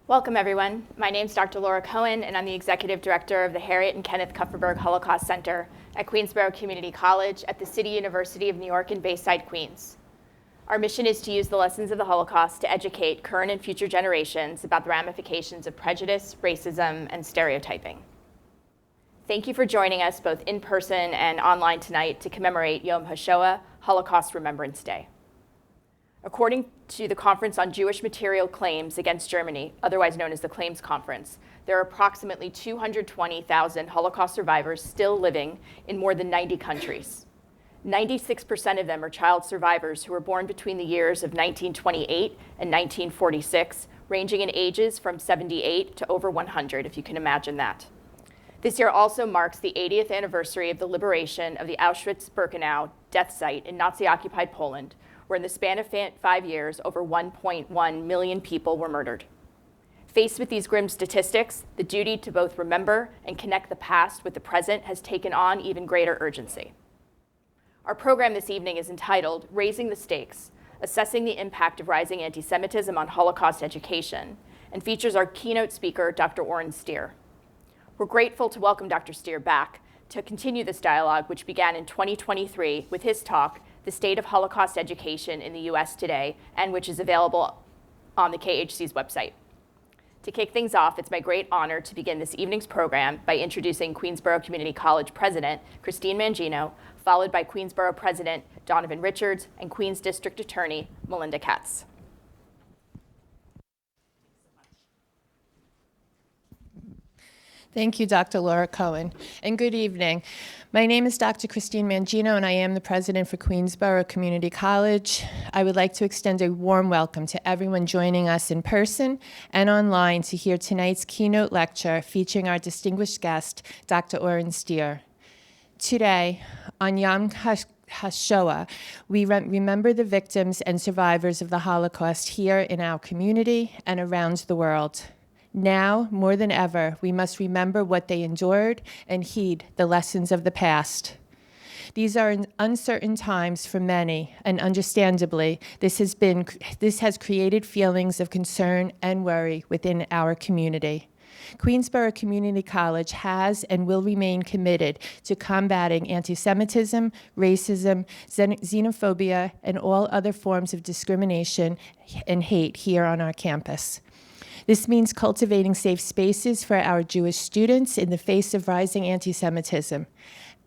Welcome, everyone. My name is Dr. Laura Cohen, and I'm the Executive Director of the Harriet and Kenneth Kupferberg Holocaust Center at Queensborough Community College at the City University of New York in Bayside, Queens. Our mission is to use the lessons of the Holocaust to educate current and future generations about the ramifications of prejudice, racism, and stereotyping. Thank you for joining us both in person and online tonight to commemorate Yom HaShoah, Holocaust Remembrance Day. According to the Conference on Jewish Material Claims Against Germany, otherwise known as the Claims Conference, there are approximately 220,000 Holocaust survivors still living in more than 90 countries. 96% of them are child survivors who were born between the years of 1928 and 1946, ranging in ages from 78 to over 100, if you can imagine that. This year also marks the 80th anniversary of the liberation of the Auschwitz-Birkenau death site in Nazi-occupied Poland, where in the span of 5 years, over 1.1 million people were murdered. Faced with these grim statistics, the duty to both remember and connect the past with the present has taken on even greater urgency. Our program this evening is entitled Raising the Stakes, Assessing the Impact of Rising Antisemitism on Holocaust Education, and features our keynote speaker, Dr. Oren Stier. We're grateful to welcome Dr. Stier back to continue this dialogue, which began in 2023 with his talk, The State of Holocaust Education in the U.S. Today, and which is available on the KHC's website. To kick things off, it's my great honor to begin this evening's program by introducing Queensborough Community College President Christine Mangino, followed by Queensborough President Donovan Richards and Queens District Attorney Melinda Katz. Thank you, Dr. Laura Cohen, and good evening. My name is Dr. Christine Mangino, and I am the president for Queensborough Community College. I would like to extend a warm welcome to everyone joining us in person and online to hear tonight's keynote lecture featuring our distinguished guest, Dr. Oren Stier. Today, on Yom HaShoah, we remember the victims and survivors of the Holocaust here in our community and around the world. Now, more than ever, we must remember what they endured and heed the lessons of the past. These are uncertain times for many, and understandably, this has created feelings of concern and worry within our community. Queensborough Community College has and will remain committed to combating anti-Semitism, racism, xenophobia, and all other forms of discrimination and hate here on our campus. This means cultivating safe spaces for our Jewish students in the face of rising anti-Semitism.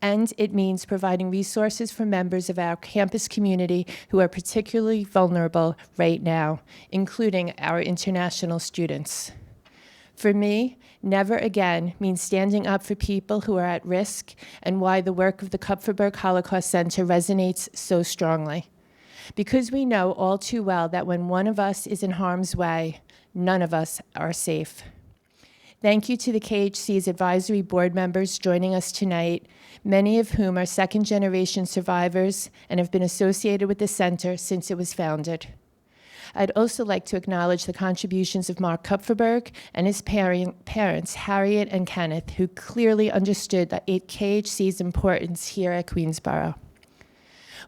And it means providing resources for members of our campus community who are particularly vulnerable right now, including our international students. For me, never again means standing up for people who are at risk and why the work of the Kupferberg Holocaust Center resonates so strongly. Because we know all too well that when one of us is in harm's way, none of us are safe. Thank you to the KHC's advisory board members joining us tonight, many of whom are second-generation survivors and have been associated with the center since it was founded. I'd also like to acknowledge the contributions of Mark Kupferberg and his parents, Harriet and Kenneth, who clearly understood that KHC's importance here at Queensborough.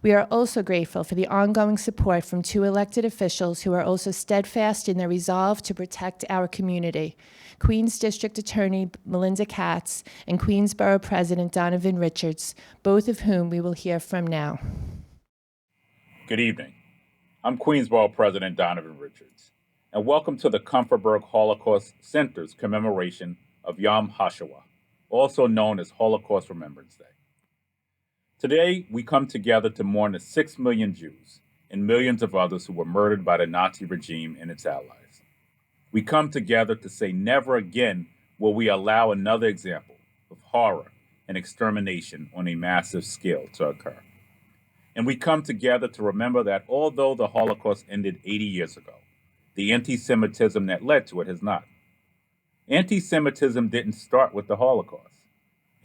We are also grateful for the ongoing support from two elected officials who are also steadfast in their resolve to protect our community, Queens District Attorney Melinda Katz and Queensborough President Donovan Richards, both of whom we will hear from now. Good evening. I'm Queensborough President Donovan Richards, and welcome to the Kupferberg Holocaust Center's commemoration of Yom HaShoah, also known as Holocaust Remembrance Day. Today, we come together to mourn the 6 million Jews and millions of others who were murdered by the Nazi regime and its allies. We come together to say never again will we allow another example of horror and extermination on a massive scale to occur. And we come together to remember that although the Holocaust ended 80 years ago, the anti-Semitism that led to it has not. Anti-Semitism didn't start with the Holocaust.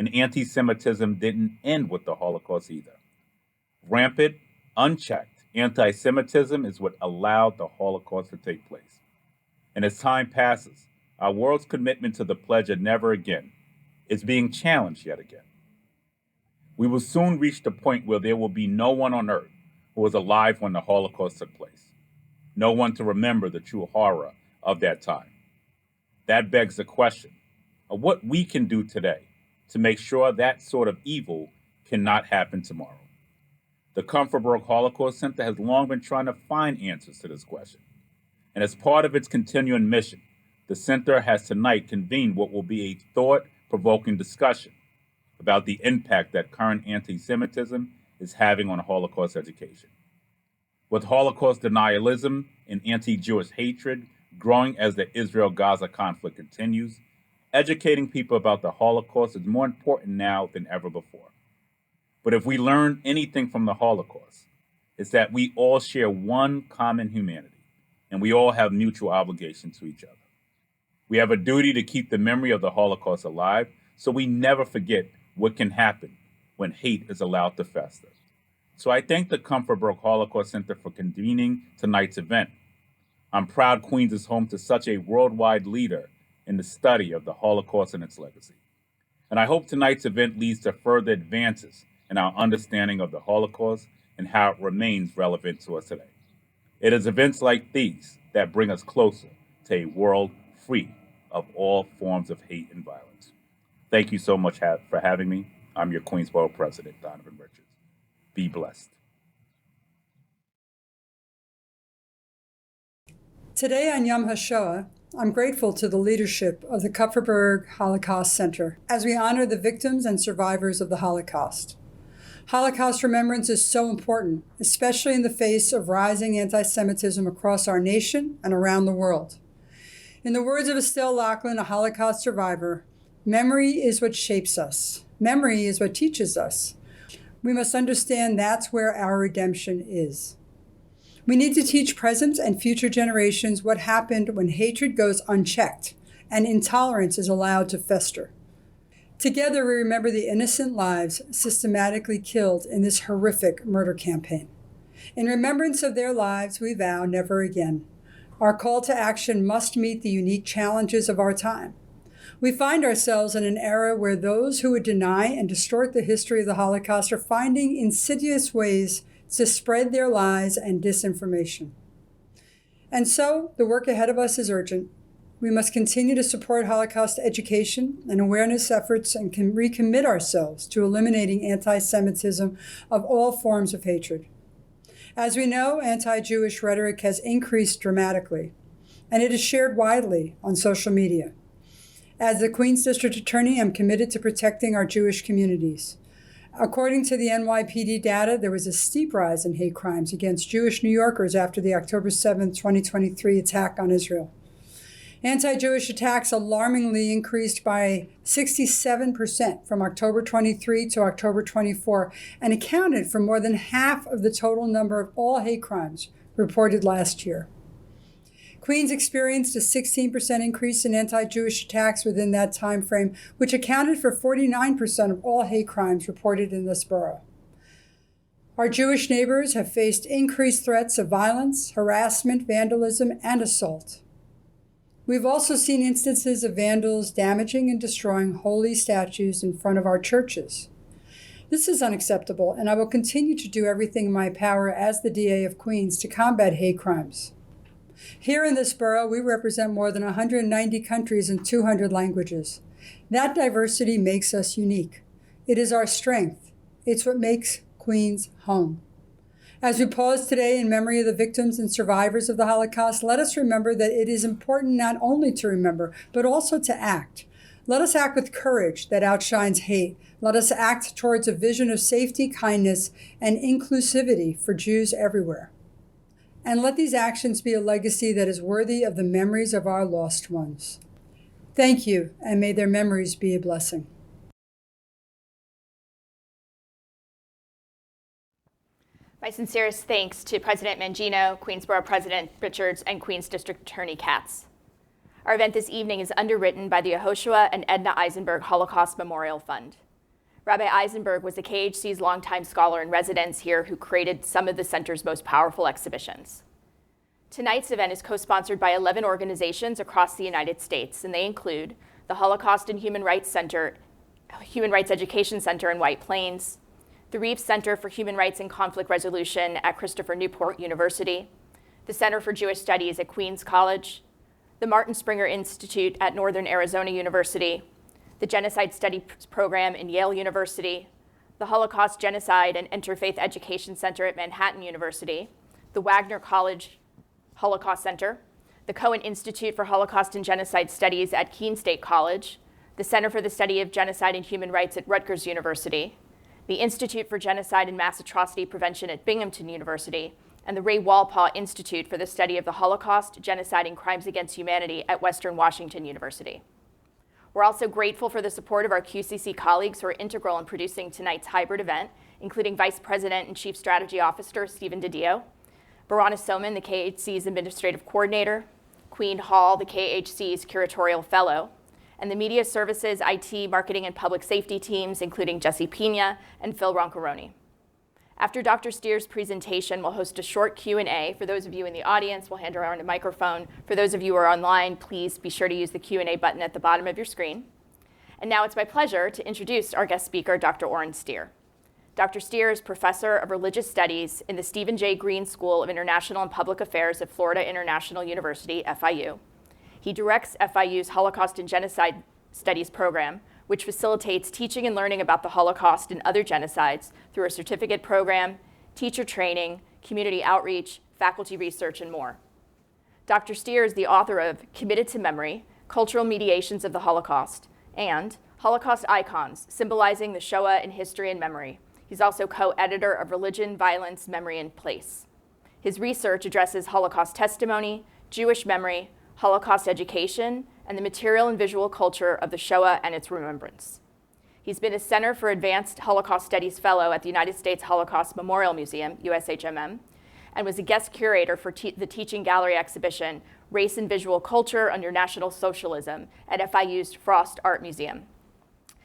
And anti-Semitism didn't end with the Holocaust either. Rampant, unchecked anti-Semitism is what allowed the Holocaust to take place. And as time passes, our world's commitment to the pledge of never again is being challenged yet again. We will soon reach the point where there will be no one on earth who was alive when the Holocaust took place. No one to remember the true horror of that time. That begs the question of what we can do today to make sure that sort of evil cannot happen tomorrow. The Comfortberg Holocaust Center has long been trying to find answers to this question. And as part of its continuing mission, the center has tonight convened what will be a thought-provoking discussion about the impact that current anti-Semitism is having on Holocaust education. With Holocaust denialism and anti-Jewish hatred growing as the Israel-Gaza conflict continues, educating people about the Holocaust is more important now than ever before. But if we learn anything from the Holocaust, it's that we all share one common humanity, and we all have mutual obligation to each other. We have a duty to keep the memory of the Holocaust alive so we never forget what can happen when hate is allowed to fester. So I thank the Comfortberg Holocaust Center for convening tonight's event. I'm proud Queens is home to such a worldwide leader in the study of the Holocaust and its legacy. And I hope tonight's event leads to further advances in our understanding of the Holocaust and how it remains relevant to us today. It is events like these that bring us closer to a world free of all forms of hate and violence. Thank you so much for having me. I'm your Queensboro President, Donovan Richards. Be blessed. Today on Yom HaShoah, I'm grateful to the leadership of the Comfortberg Holocaust Center as we honor the victims and survivors of the Holocaust. Holocaust Remembrance is so important, especially in the face of rising anti-Semitism across our nation and around the world. In the words of Estelle Laughlin, a Holocaust survivor, memory is what shapes us. Memory is what teaches us. We must understand that's where our redemption is. We need to teach present and future generations what happened when hatred goes unchecked and intolerance is allowed to fester. Together, we remember the innocent lives systematically killed in this horrific murder campaign. In remembrance of their lives, we vow never again. Our call to action must meet the unique challenges of our time. We find ourselves in an era where those who would deny and distort the history of the Holocaust are finding insidious ways to spread their lies and disinformation. And so, the work ahead of us is urgent. We must continue to support Holocaust education and awareness efforts and can recommit ourselves to eliminating anti-Semitism of all forms of hatred. As we know, anti-Jewish rhetoric has increased dramatically, and it is shared widely on social media. As the Queens District Attorney, I'm committed to protecting our Jewish communities. According to the NYPD data, there was a steep rise in hate crimes against Jewish New Yorkers after the October 7, 2023 attack on Israel. Anti-Jewish attacks alarmingly increased by 67% from October 23 to October 24 and accounted for more than half of the total number of all hate crimes reported last year. Queens experienced a 16% increase in anti-Jewish attacks within that time frame, which accounted for 49% of all hate crimes reported in this borough. Our Jewish neighbors have faced increased threats of violence, harassment, vandalism, and assault. We've also seen instances of vandals damaging and destroying holy statues in front of our churches. This is unacceptable, and I will continue to do everything in my power as the DA of Queens to combat hate crimes. Here in this borough, we represent more than 190 countries and 200 languages. That diversity makes us unique. It is our strength. It's what makes Queens home. As we pause today in memory of the victims and survivors of the Holocaust, let us remember that it is important not only to remember, but also to act. Let us act with courage that outshines hate. Let us act towards a vision of safety, kindness, and inclusivity for Jews everywhere. And let these actions be a legacy that is worthy of the memories of our lost ones. Thank you, and may their memories be a blessing. My sincerest thanks to President Mangino, Queensboro President Richards, and Queens District Attorney Katz. Our event this evening is underwritten by the Yehoshua and Edna Eisenberg Holocaust Memorial Fund. Rabbi Eisenberg was the KHC's longtime scholar in residence here who created some of the center's most powerful exhibitions. Tonight's event is co-sponsored by 11 organizations across the United States, and they include the Holocaust and Human Rights Education Center in White Plains, the Reeves Center for Human Rights and Conflict Resolution at Christopher Newport University, the Center for Jewish Studies at Queens College, the Martin Springer Institute at Northern Arizona University, the Genocide Studies Program in Yale University, the Holocaust Genocide and Interfaith Education Center at Manhattan University, the Wagner College Holocaust Center, the Cohen Institute for Holocaust and Genocide Studies at Keene State College, the Center for the Study of Genocide and Human Rights at Rutgers University, the Institute for Genocide and Mass Atrocity Prevention at Binghamton University, and the Ray Walpaugh Institute for the Study of the Holocaust, Genocide, and Crimes Against Humanity at Western Washington University. We're also grateful for the support of our QCC colleagues who are integral in producing tonight's hybrid event, including Vice President and Chief Strategy Officer Stephen DiDio, Barana Soman, the KHC's Administrative Coordinator, Queen Hall, the KHC's Curatorial Fellow, and the Media Services, IT, Marketing, and Public Safety teams, including Jesse Pina and Phil Roncaroni. After Dr. Stier's presentation, we'll host a short Q&A. For those of you in the audience, we'll hand around a microphone. For those of you who are online, please be sure to use the Q&A button at the bottom of your screen. And now it's my pleasure to introduce our guest speaker, Dr. Oren Stier. Dr. Stier is Professor of Religious Studies in the Stephen J. Green School of International and Public Affairs at Florida International University, FIU. He directs FIU's Holocaust and Genocide Studies Program, which facilitates teaching and learning about the Holocaust and other genocides through a certificate program, teacher training, community outreach, faculty research, and more. Dr. Stier is the author of Committed to Memory, Cultural Mediations of the Holocaust, and Holocaust Icons, Symbolizing the Shoah in History and Memory. He's also co-editor of Religion, Violence, Memory, and Place. His research addresses Holocaust testimony, Jewish memory, Holocaust education, and the material and visual culture of the Shoah and its remembrance. He's been a Center for Advanced Holocaust Studies Fellow at the United States Holocaust Memorial Museum, USHMM, and was a guest curator for the Teaching Gallery exhibition, Race and Visual Culture Under National Socialism at FIU's Frost Art Museum.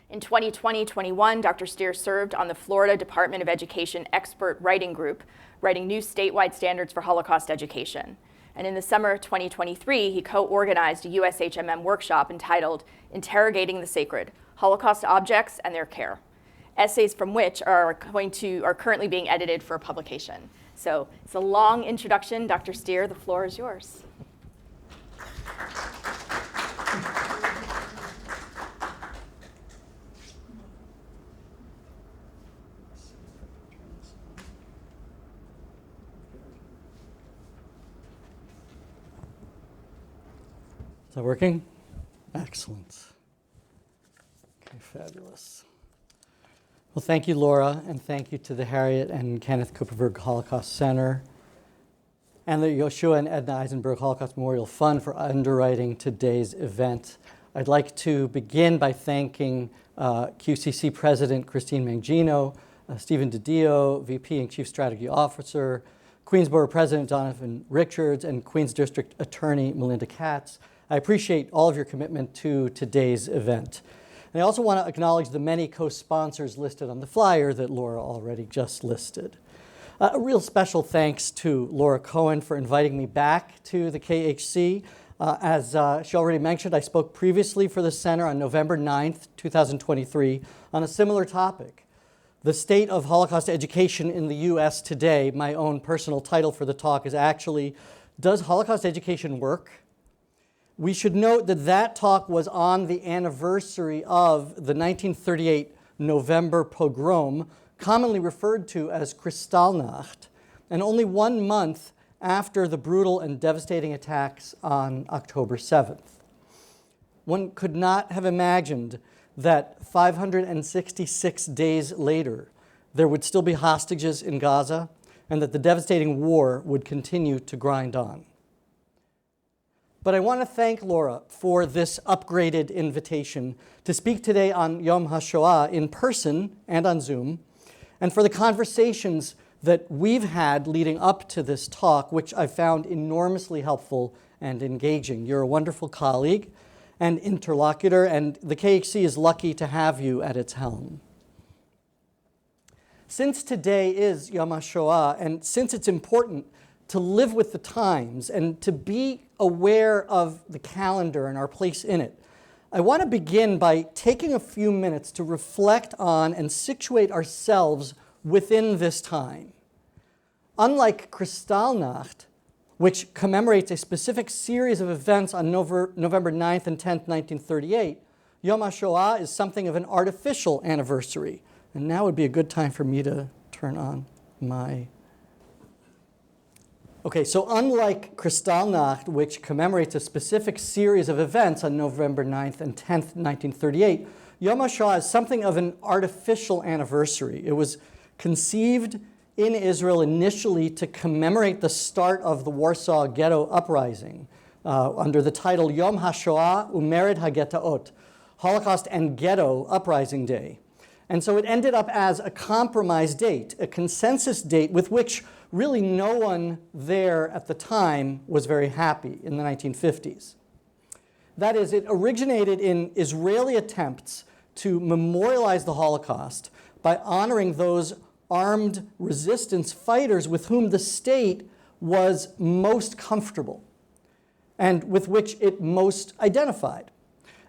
In 2020-21, Dr. Stier served on the Florida Department of Education Expert Writing Group, writing new statewide standards for Holocaust education. And in the summer of 2023, he co-organized a USHMM workshop entitled Interrogating the Sacred, Holocaust Objects and Their Care, essays from which are currently being edited for publication. So it's a long introduction. Dr. Stier, the floor is yours. Is that working? Excellent. Okay, fabulous. Well, thank you, Laura, and thank you to the Harriet and Kenneth Kupperberg Holocaust Center and the Yoshua and Edna Eisenberg Holocaust Memorial Fund for underwriting today's event. I'd like to begin by thanking QCC President Christine Mangino, Stephen DiDio, VP and Chief Strategy Officer, Queensborough President Donovan Richards, and Queens District Attorney Melinda Katz. I appreciate all of your commitment to today's event. And I also want to acknowledge the many co-sponsors listed on the flyer that Laura already just listed. A real special thanks to Laura Cohen for inviting me back to the KHC. As she already mentioned, I spoke previously for the center on November 9th, 2023 on a similar topic. The state of Holocaust education in the U.S. today. My own personal title for the talk is actually, Does Holocaust Education Work? We should note that that talk was on the anniversary of the 1938 November pogrom, commonly referred to as Kristallnacht, and only 1 month after the brutal and devastating attacks on October 7th. One could not have imagined that 566 days later, there would still be hostages in Gaza and that the devastating war would continue to grind on. But I want to thank Laura for this upgraded invitation to speak today on Yom HaShoah in person and on Zoom, and for the conversations that we've had leading up to this talk, which I found enormously helpful and engaging. You're a wonderful colleague and interlocutor, and the KHC is lucky to have you at its helm. Since today is Yom HaShoah, and since it's important to live with the times and to be aware of the calendar and our place in it, I want to begin by taking a few minutes to reflect on and situate ourselves within this time. Unlike Kristallnacht, which commemorates a specific series of events on November 9th and 10th, 1938, Yom HaShoah is something of an artificial anniversary. And now would be a good time for me to turn on my... Okay, so unlike Kristallnacht, which commemorates a specific series of events on November 9th and 10th, 1938, Yom HaShoah is something of an artificial anniversary. It was conceived in Israel initially to commemorate the start of the Warsaw Ghetto Uprising under the title Yom HaShoah Umered HaGetaot, Holocaust and Ghetto Uprising Day. And so it ended up as a compromise date, a consensus date with which really no one there at the time was very happy in the 1950s. That is, it originated in Israeli attempts to memorialize the Holocaust by honoring those armed resistance fighters with whom the state was most comfortable and with which it most identified,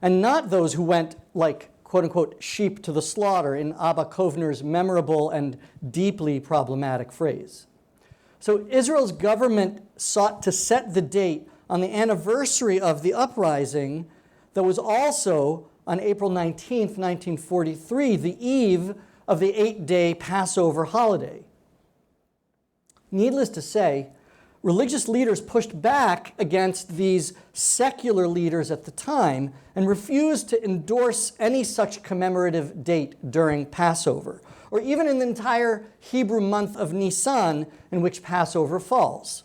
and not those who went like, quote unquote, sheep to the slaughter in Abba Kovner's memorable and deeply problematic phrase. So Israel's government sought to set the date on the anniversary of the uprising that was also on April 19th, 1943, the eve of the 8-day Passover holiday. Needless to say, religious leaders pushed back against these secular leaders at the time and refused to endorse any such commemorative date during Passover, or even in the entire Hebrew month of Nisan in which Passover falls.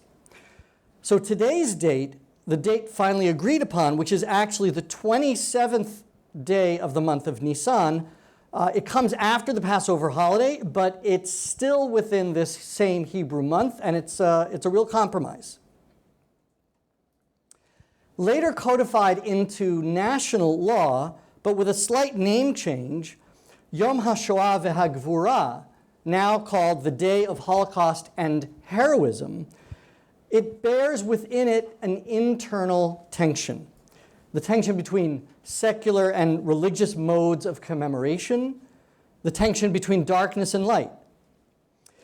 So today's date, the date finally agreed upon, which is actually the 27th day of the month of Nisan, it comes after the Passover holiday, but it's still within this same Hebrew month, and it's a real compromise. Later codified into national law, but with a slight name change, Yom HaShoah VeHaGvura, now called the Day of Holocaust and Heroism, it bears within it an internal tension. The tension between secular and religious modes of commemoration, the tension between darkness and light.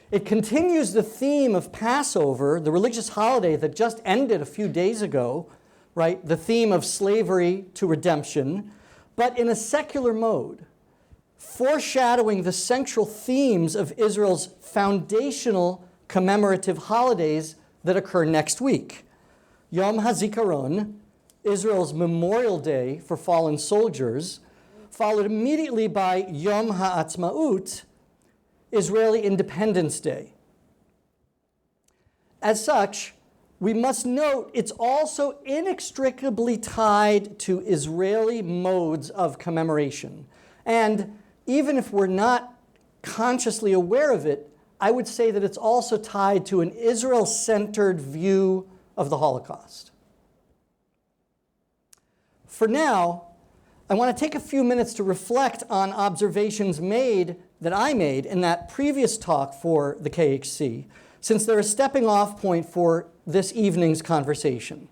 It continues the theme of Passover, the religious holiday that just ended a few days ago, right? The theme of slavery to redemption, but in a secular mode, foreshadowing the central themes of Israel's foundational commemorative holidays that occur next week. Yom HaZikaron, Israel's Memorial Day for fallen soldiers, followed immediately by Yom HaAtzmaut, Israeli Independence Day. As such, we must note it's also inextricably tied to Israeli modes of commemoration. And even if we're not consciously aware of it, I would say that it's also tied to an Israel-centered view of the Holocaust. For now, I want to take a few minutes to reflect on observations that I made in that previous talk for the KHC, since they're a stepping off point for this evening's conversation.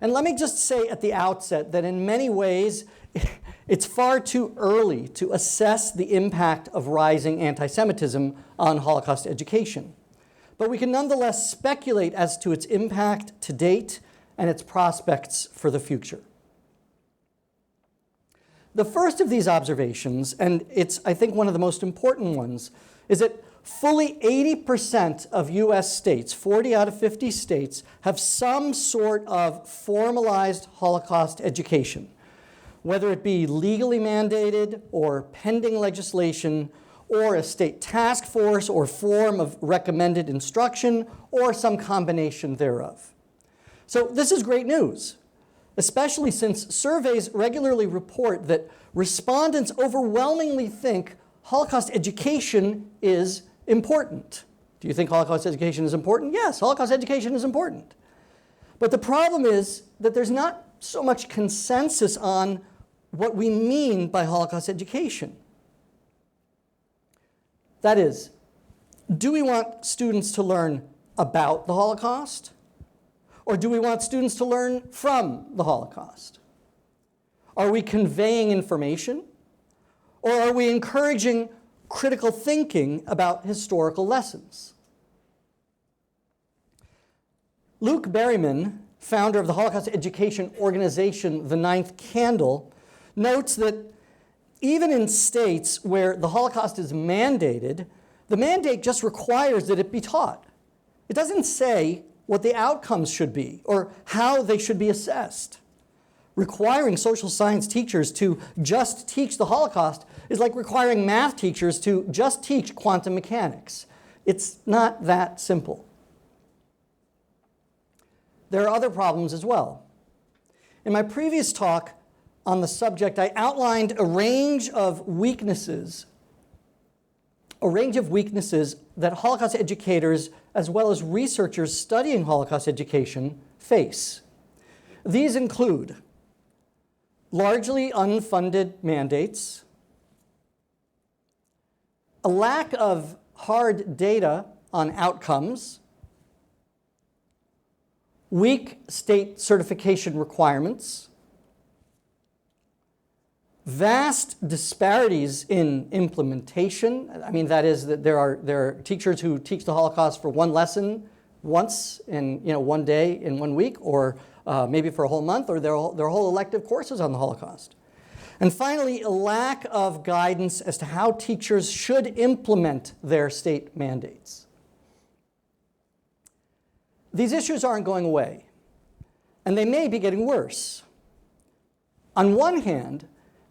And let me just say at the outset that in many ways, it's far too early to assess the impact of rising anti-Semitism on Holocaust education. But we can nonetheless speculate as to its impact to date and its prospects for the future. The first of these observations, and it's, I think, one of the most important ones, is that fully 80% of US states, 40 out of 50 states, have some sort of formalized Holocaust education, whether it be legally mandated or pending legislation, or a state task force or form of recommended instruction, or some combination thereof. So this is great news, especially since surveys regularly report that respondents overwhelmingly think Holocaust education is important. Do you think Holocaust education is important? Yes, Holocaust education is important. But the problem is that there's not so much consensus on what we mean by Holocaust education. That is, do we want students to learn about the Holocaust? Or do we want students to learn from the Holocaust? Are we conveying information? Or are we encouraging critical thinking about historical lessons? Luke Berryman, founder of the Holocaust education organization, The Ninth Candle, notes that even in states where the Holocaust is mandated, the mandate just requires that it be taught. It doesn't say what the outcomes should be or how they should be assessed. Requiring social science teachers to just teach the Holocaust is like requiring math teachers to just teach quantum mechanics. It's not that simple. There are other problems as well. In my previous talk on the subject, I outlined a range of weaknesses that Holocaust educators, as well as researchers studying Holocaust education, face. These include largely unfunded mandates, a lack of hard data on outcomes, weak state certification requirements, vast disparities in implementation. I mean, that is that there are teachers who teach the Holocaust for one lesson once in one day in 1 week, or maybe for a whole month, or their whole elective courses on the Holocaust. And finally, a lack of guidance as to how teachers should implement their state mandates. These issues aren't going away, and they may be getting worse. On one hand,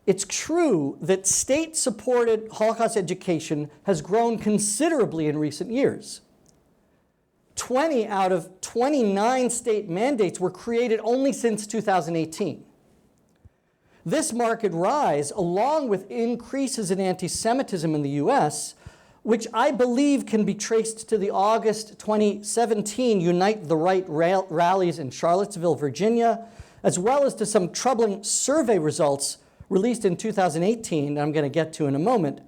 it's true that state-supported Holocaust education has grown considerably in recent years. 20 out of 29 state mandates were created only since 2018. This marked rise, along with increases in anti-Semitism in the US, which I believe can be traced to the August 2017 Unite the Right rallies in Charlottesville, Virginia, as well as to some troubling survey results released in 2018, that I'm going to get to in a moment.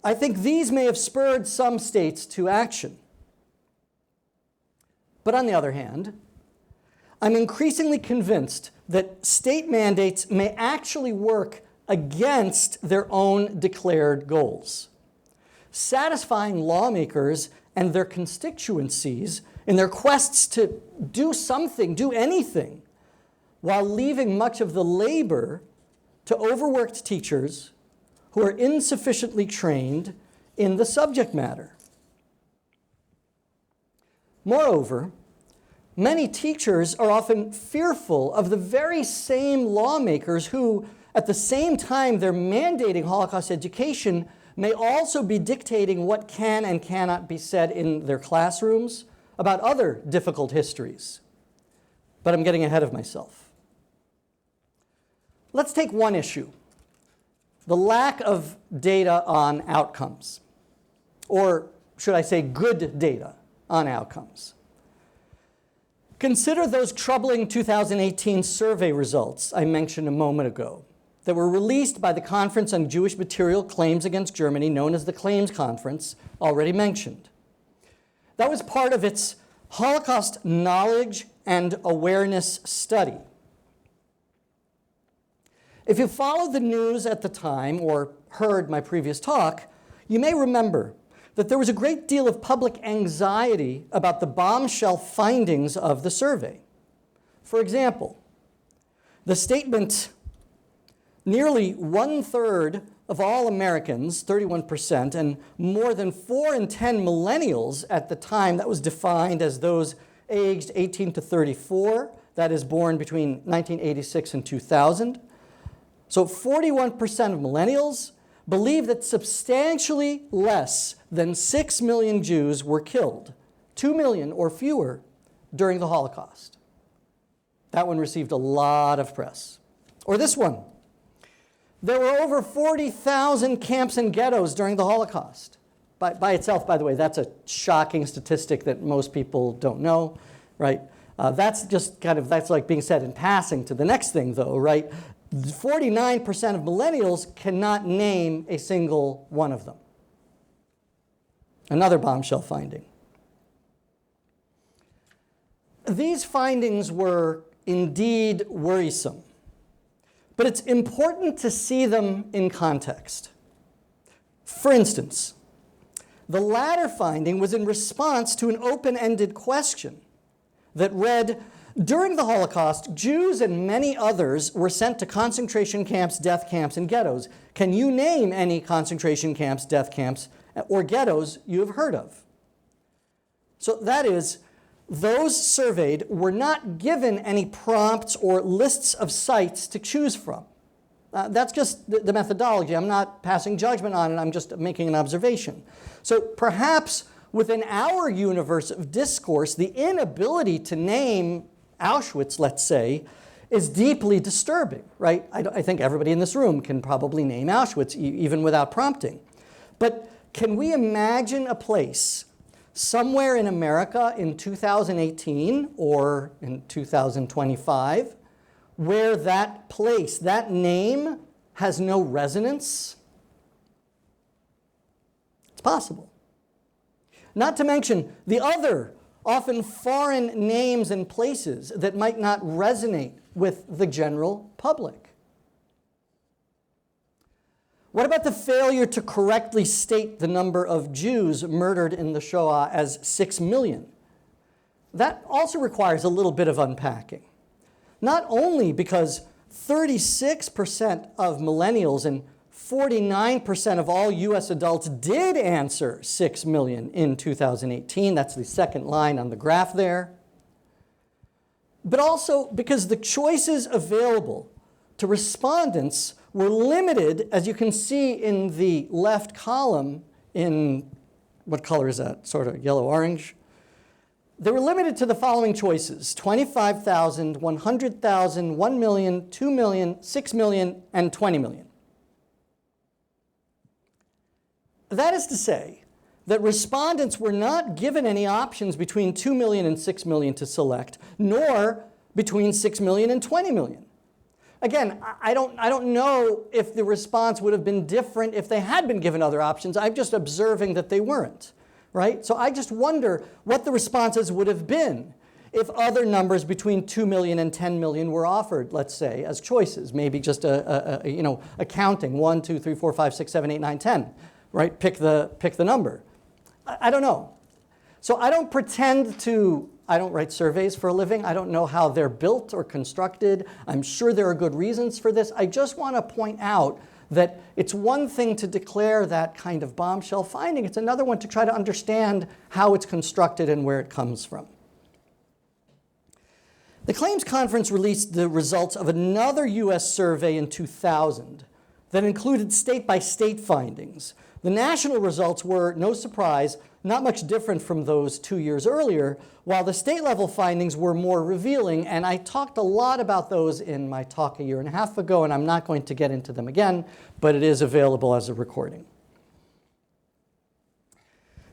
I think these may have spurred some states to action. But on the other hand, I'm increasingly convinced that state mandates may actually work against their own declared goals, satisfying lawmakers and their constituencies in their quests to do something, do anything, while leaving much of the labor to overworked teachers who are insufficiently trained in the subject matter. Moreover, many teachers are often fearful of the very same lawmakers who, at the same time they're mandating Holocaust education, may also be dictating what can and cannot be said in their classrooms about other difficult histories. But I'm getting ahead of myself. Let's take one issue, the lack of data on outcomes, or should I say good data on outcomes. Consider those troubling 2018 survey results I mentioned a moment ago that were released by the Conference on Jewish Material Claims Against Germany, known as the Claims Conference, already mentioned. That was part of its Holocaust Knowledge and Awareness Study. If you followed the news at the time or heard my previous talk, you may remember that there was a great deal of public anxiety about the bombshell findings of the survey. For example, the statement, nearly 1/3 of all Americans, 31%, and more than 4 in 10 millennials at the time, that was defined as those aged 18 to 34, that is born between 1986 and 2000. So 41% of millennials believe that substantially less than 6 million Jews were killed, 2 million or fewer, during the Holocaust. That one received a lot of press. Or this one. There were over 40,000 camps and ghettos during the Holocaust. By itself, by the way, that's a shocking statistic that most people don't know, right? That's just that's like being said in passing to the next thing, though, right? 49% of millennials cannot name a single one of them. Another bombshell finding. These findings were indeed worrisome, but it's important to see them in context. For instance, the latter finding was in response to an open-ended question that read, "During the Holocaust, Jews and many others were sent to concentration camps, death camps, and ghettos. Can you name any concentration camps, death camps, or ghettos you have heard of?" So that is, those surveyed were not given any prompts or lists of sites to choose from. That's just the methodology. I'm not passing judgment on it. I'm just making an observation. So perhaps within our universe of discourse, the inability to name Auschwitz, let's say, is deeply disturbing, right? I think everybody in this room can probably name Auschwitz, even without prompting. But can we imagine a place somewhere in America in 2018 or in 2025 where that place, that name, has no resonance? It's possible. Not to mention the other, often foreign names and places that might not resonate with the general public. What about the failure to correctly state the number of Jews murdered in the Shoah as 6 million? That also requires a little bit of unpacking. Not only because 36% of millennials and 49% of all US adults did answer 6 million in 2018. That's the second line on the graph there. But also because the choices available to respondents were limited, as you can see in the left column in, what color is that? Sort of yellow-orange. They were limited to the following choices: 25,000, 100,000, 1 million, 2 million, 6 million, and 20 million. That is to say that respondents were not given any options between 2 million and 6 million to select, nor between 6 million and 20 million. Again, I don't know if the response would have been different if they had been given other options. I'm just observing that they weren't, right? So I just wonder what the responses would have been if other numbers between 2 million and 10 million were offered, let's say, as choices. Maybe just a counting, 1, 2, 3, 4, 5, 6, 7, 8, 9, 10. Right? Pick the number. I don't know. So I don't write surveys for a living. I don't know how they're built or constructed. I'm sure there are good reasons for this. I just want to point out that it's one thing to declare that kind of bombshell finding. It's another one to try to understand how it's constructed and where it comes from. The Claims Conference released the results of another US survey in 2000 that included state-by-state findings. The national results were, no surprise, not much different from those 2 years earlier, while the state-level findings were more revealing, and I talked a lot about those in my talk a year and a half ago, and I'm not going to get into them again, but it is available as a recording.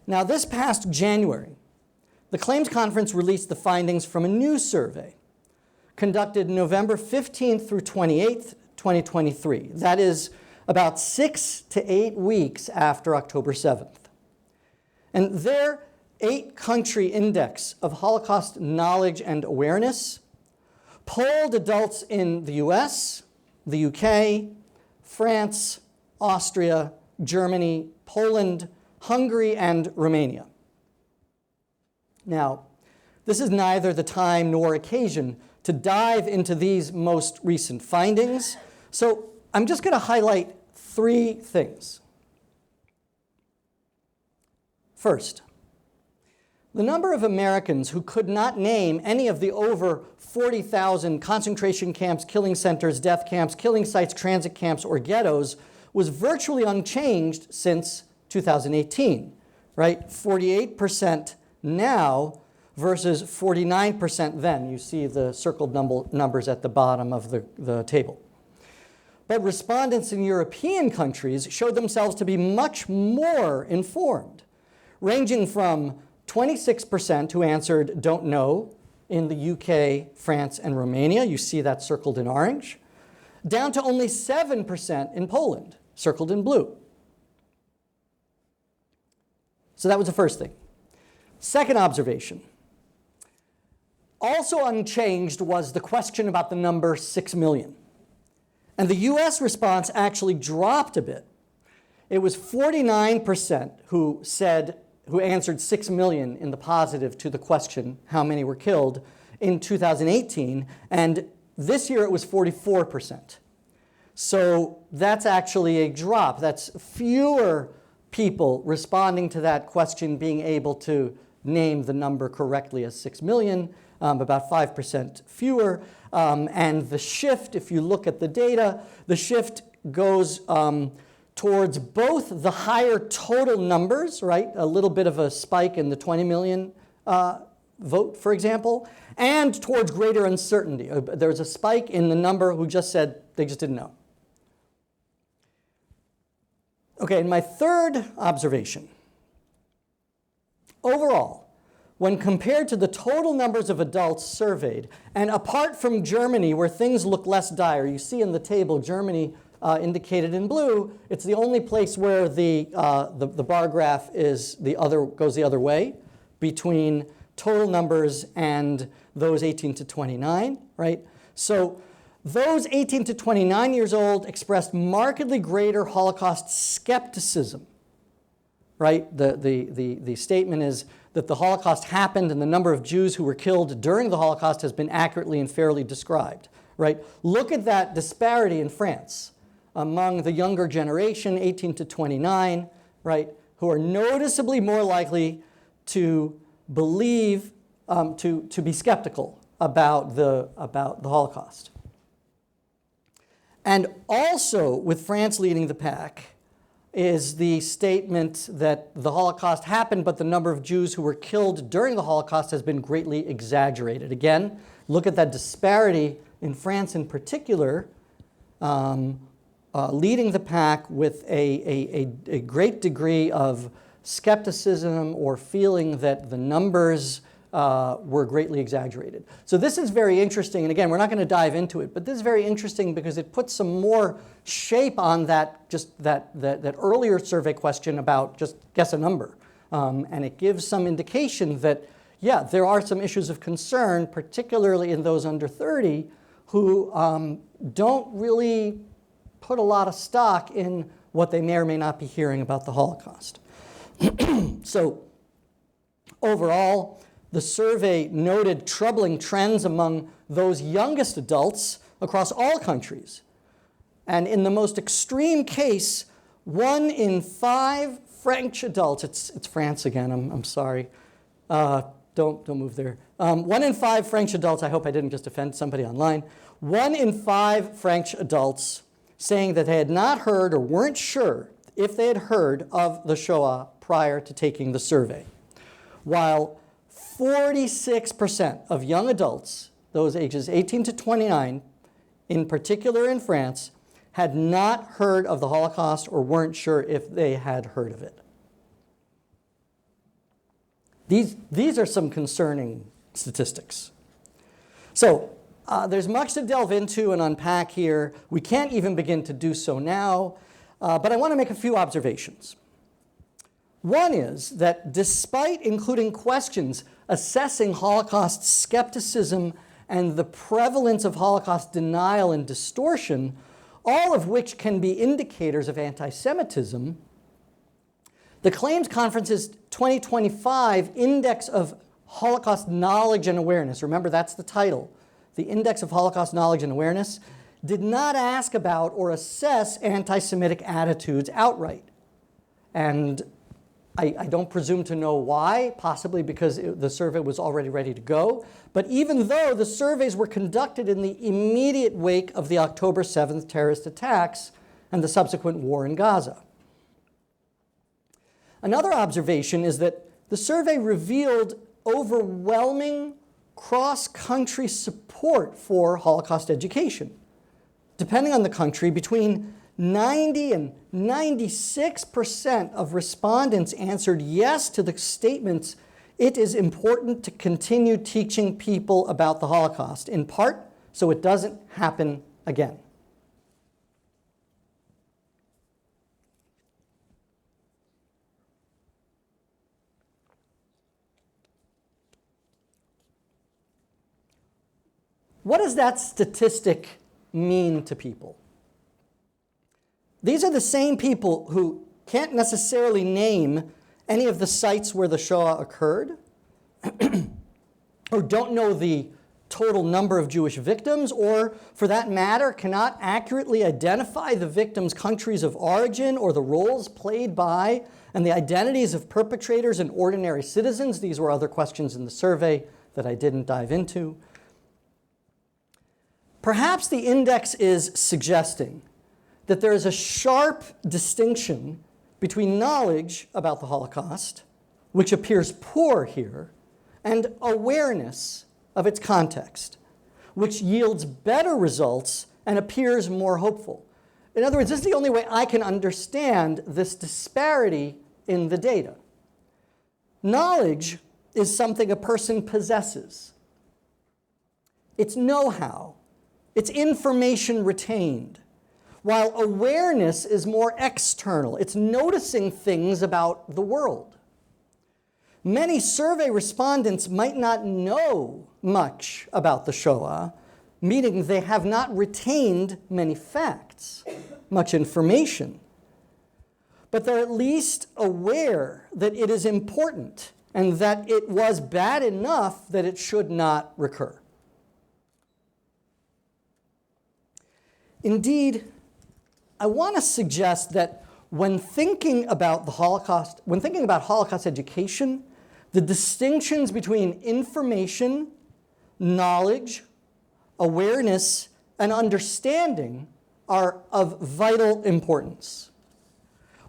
Now, this past January, the Claims Conference released the findings from a new survey conducted November 15th through 28th, 2023. That is about 6 to 8 weeks after October 7th. And their 8-country index of Holocaust knowledge and awareness polled adults in the US, the UK, France, Austria, Germany, Poland, Hungary, and Romania. Now, this is neither the time nor occasion to dive into these most recent findings, so I'm just going to highlight 3 things. First, the number of Americans who could not name any of the over 40,000 concentration camps, killing centers, death camps, killing sites, transit camps, or ghettos was virtually unchanged since 2018, right? 48% now versus 49% then. You see the circled numbers at the bottom of the table. But respondents in European countries showed themselves to be much more informed, ranging from 26% who answered don't know in the UK, France, and Romania. You see that circled in orange, down to only 7% in Poland, circled in blue. So that was the first thing. Second observation. Also unchanged was the question about the number 6 million. And the US response actually dropped a bit. It was 49% who said who answered 6 million in the positive to the question, how many were killed, in 2018, and this year it was 44%. So that's actually a drop. That's fewer people responding to that question being able to name the number correctly as 6 million, about 5% fewer. And the shift, if you look at the data, the shift goes towards both the higher total numbers, right? A little bit of a spike in the 20 million vote, for example, and towards greater uncertainty. There's a spike in the number who just said they just didn't know. Okay, and my third observation. Overall, when compared to the total numbers of adults surveyed, and apart from Germany, where things look less dire, you see in the table Germany indicated in blue, it's the only place where the bar graph goes the other way between total numbers and those 18 to 29, right? So those 18 to 29 years old expressed markedly greater Holocaust skepticism, right? The statement is that the Holocaust happened and the number of Jews who were killed during the Holocaust has been accurately and fairly described, right? Look at that disparity in France among the younger generation, 18 to 29, right, who are noticeably more likely to believe, to be skeptical about the Holocaust. And also, with France leading the pack, is the statement that the Holocaust happened, but the number of Jews who were killed during the Holocaust has been greatly exaggerated. Again, look at that disparity in France in particular, leading the pack with a great degree of skepticism or feeling that the numbers were greatly exaggerated. So this is very interesting, and again, we're not going to dive into it, but this is very interesting because it puts some more shape on that earlier survey question about just guess a number. And it gives some indication that, yeah, there are some issues of concern, particularly in those under 30, who don't really put a lot of stock in what they may or may not be hearing about the Holocaust. So overall, the survey noted troubling trends among those youngest adults across all countries. And in the most extreme case, 1 in 5 French adults, it's France again, I'm sorry, don't move there. 1 in 5 French adults, I hope I didn't just offend somebody online, 1 in 5 French adults saying that they had not heard or weren't sure if they had heard of the Shoah prior to taking the survey, while 46% of young adults, those ages 18 to 29, in particular in France, had not heard of the Holocaust or weren't sure if they had heard of it. These are some concerning statistics. So there's much to delve into and unpack here. We can't even begin to do so now, but I want to make a few observations. One is that despite including questions assessing Holocaust skepticism and the prevalence of Holocaust denial and distortion, all of which can be indicators of anti-Semitism, the Claims Conference's 2025 Index of Holocaust Knowledge and Awareness, remember that's the title, the Index of Holocaust Knowledge and Awareness, did not ask about or assess anti-Semitic attitudes outright. And I don't presume to know why, possibly because the survey was already ready to go. But even though the surveys were conducted in the immediate wake of the October 7th terrorist attacks and the subsequent war in Gaza. Another observation is that the survey revealed overwhelming cross-country support for Holocaust education. Depending on the country, between 90 and 96% of respondents answered yes to the statements, it is important to continue teaching people about the Holocaust, in part so it doesn't happen again. What does that statistic mean to people? These are the same people who can't necessarily name any of the sites where the Shoah occurred, or don't know the total number of Jewish victims, or for that matter, cannot accurately identify the victims' countries of origin or the roles played by and the identities of perpetrators and ordinary citizens. These were other questions in the survey that I didn't dive into. Perhaps the index is suggesting that there is a sharp distinction between knowledge about the Holocaust, which appears poor here, and awareness of its context, which yields better results and appears more hopeful. In other words, this is the only way I can understand this disparity in the data. Knowledge is something a person possesses. It's know-how. It's information retained. While awareness is more external. It's noticing things about the world. Many survey respondents might not know much about the Shoah, meaning they have not retained many facts, much information. But they're at least aware that it is important and that it was bad enough that it should not recur. Indeed, I want to suggest that when thinking about the Holocaust, when thinking about Holocaust education, the distinctions between information, knowledge, awareness, and understanding are of vital importance.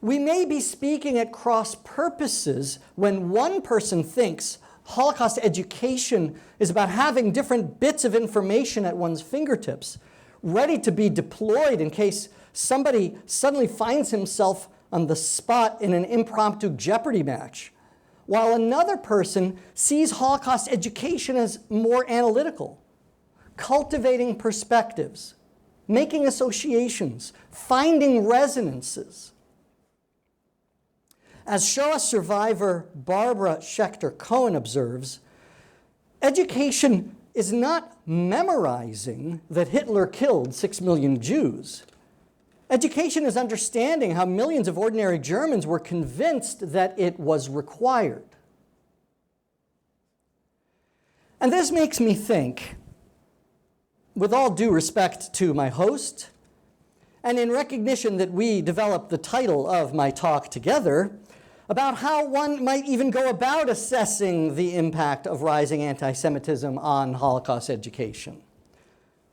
We may be speaking at cross purposes when one person thinks Holocaust education is about having different bits of information at one's fingertips, ready to be deployed in case somebody suddenly finds himself on the spot in an impromptu Jeopardy match, while another person sees Holocaust education as more analytical, cultivating perspectives, making associations, finding resonances. As Shoah survivor Barbara Schechter-Cohen observes, education is not memorizing that Hitler killed 6 million Jews. Education is understanding how millions of ordinary Germans were convinced that it was required. And this makes me think, with all due respect to my host, and in recognition that we developed the title of my talk together, about how one might even go about assessing the impact of rising anti-Semitism on Holocaust education.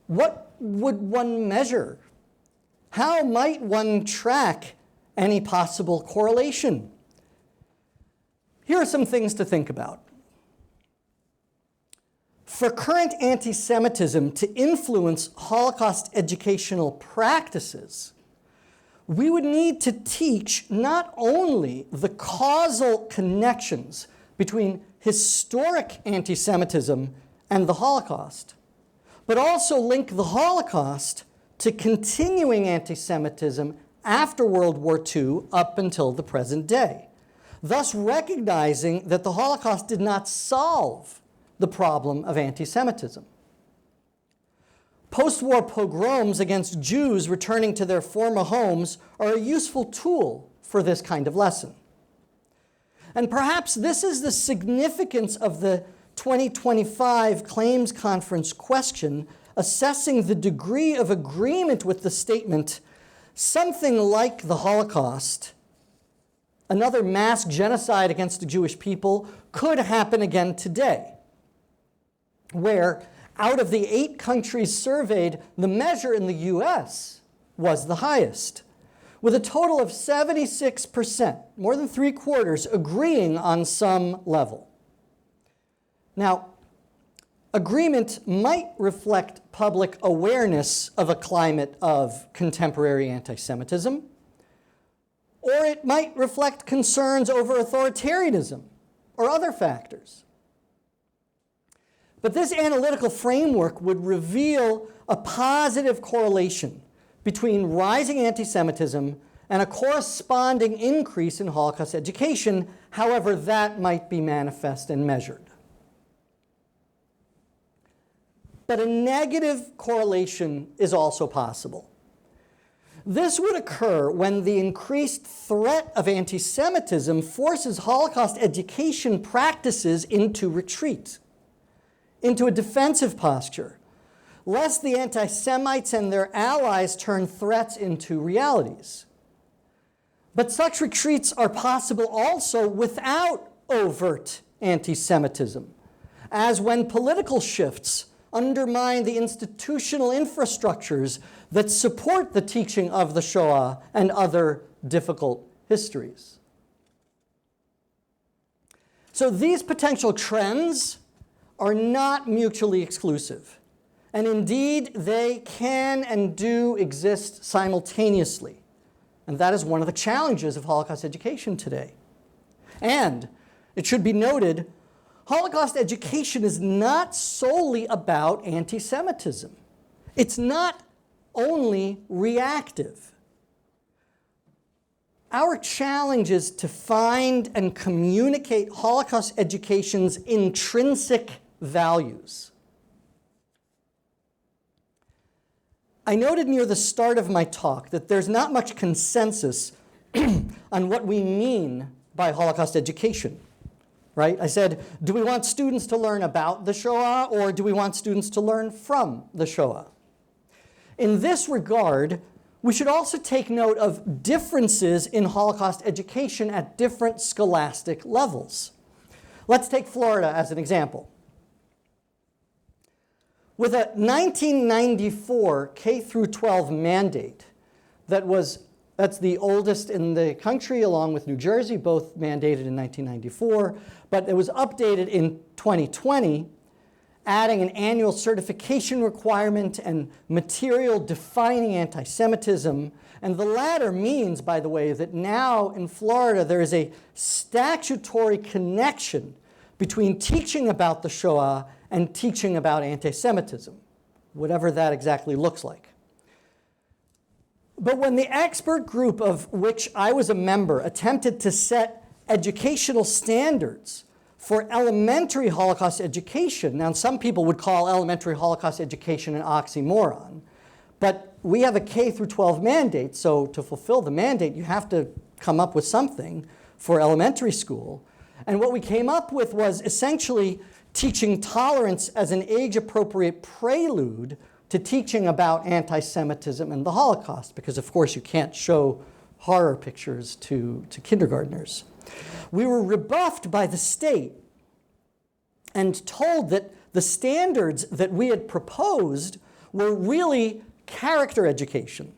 What would one measure? How might one track any possible correlation? Here are some things to think about. For current anti-Semitism to influence Holocaust educational practices, we would need to teach not only the causal connections between historic anti-Semitism and the Holocaust, but also link the Holocaust to continuing anti-Semitism after World War II up until the present day, thus recognizing that the Holocaust did not solve the problem of anti-Semitism. Post-war pogroms against Jews returning to their former homes are a useful tool for this kind of lesson. And perhaps this is the significance of the 2025 Claims Conference question, assessing the degree of agreement with the statement, something like the Holocaust, another mass genocide against the Jewish people, could happen again today, where out of the 8 countries surveyed, the measure in the US was the highest, with a total of 76%, more than 3/4, agreeing on some level. Now, agreement might reflect public awareness of a climate of contemporary anti-Semitism, or it might reflect concerns over authoritarianism or other factors. But this analytical framework would reveal a positive correlation between rising anti-Semitism and a corresponding increase in Holocaust education, however that might be manifest and measured. But a negative correlation is also possible. This would occur when the increased threat of anti-Semitism forces Holocaust education practices into retreat, into a defensive posture, lest the anti-Semites and their allies turn threats into realities. But such retreats are possible also without overt anti-Semitism, as when political shifts undermine the institutional infrastructures that support the teaching of the Shoah and other difficult histories. So these potential trends are not mutually exclusive, and indeed they can and do exist simultaneously. And that is one of the challenges of Holocaust education today. And it should be noted, Holocaust education is not solely about anti-Semitism. It's not only reactive. Our challenge is to find and communicate Holocaust education's intrinsic values. I noted near the start of my talk that there's not much consensus on what we mean by Holocaust education. Right? I said, do we want students to learn about the Shoah, or do we want students to learn from the Shoah? In this regard, we should also take note of differences in Holocaust education at different scholastic levels. Let's take Florida as an example. With a 1994 K-12 mandate that's the oldest in the country, along with New Jersey, both mandated in 1994, but it was updated in 2020, adding an annual certification requirement and material defining anti-Semitism. And the latter means, by the way, that now in Florida there is a statutory connection between teaching about the Shoah and teaching about anti-Semitism, whatever that exactly looks like. But when the expert group of which I was a member attempted to set educational standards for elementary Holocaust education, now some people would call elementary Holocaust education an oxymoron, but we have a K-12 mandate, so to fulfill the mandate, you have to come up with something for elementary school. And what we came up with was essentially teaching tolerance as an age-appropriate prelude to teaching about anti-Semitism and the Holocaust, because of course you can't show horror pictures to kindergartners. We were rebuffed by the state and told that the standards that we had proposed were really character education,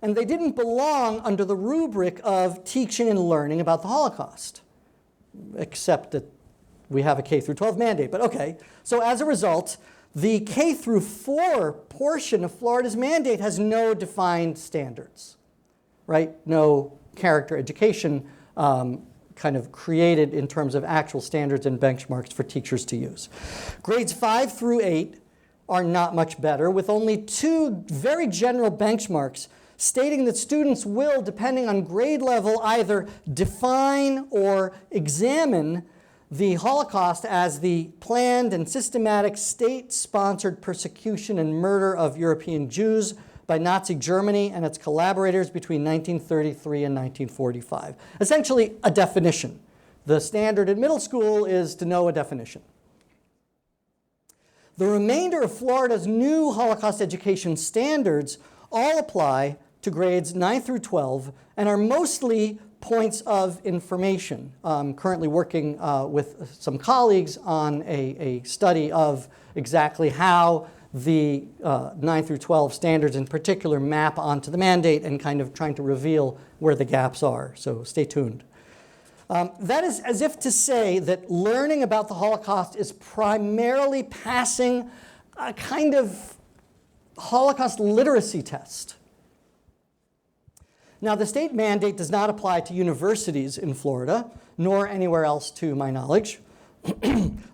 and they didn't belong under the rubric of teaching and learning about the Holocaust, except that we have a K-12 mandate, but okay. So as a result, the K-4 portion of Florida's mandate has no defined standards, right? No character education kind of created in terms of actual standards and benchmarks for teachers to use. Grades 5 through 8 are not much better, with only 2 very general benchmarks stating that students will, depending on grade level, either define or examine the Holocaust as the planned and systematic state-sponsored persecution and murder of European Jews by Nazi Germany and its collaborators between 1933 and 1945. Essentially, a definition. The standard in middle school is to know a definition. The remainder of Florida's new Holocaust education standards all apply to grades 9 through 12 and are mostly points of information. I'm currently working with some colleagues on a study of exactly how the 9 through 12 standards in particular map onto the mandate and kind of trying to reveal where the gaps are. So stay tuned. That is as if to say that learning about the Holocaust is primarily passing a kind of Holocaust literacy test. Now, the state mandate does not apply to universities in Florida, nor anywhere else to my knowledge,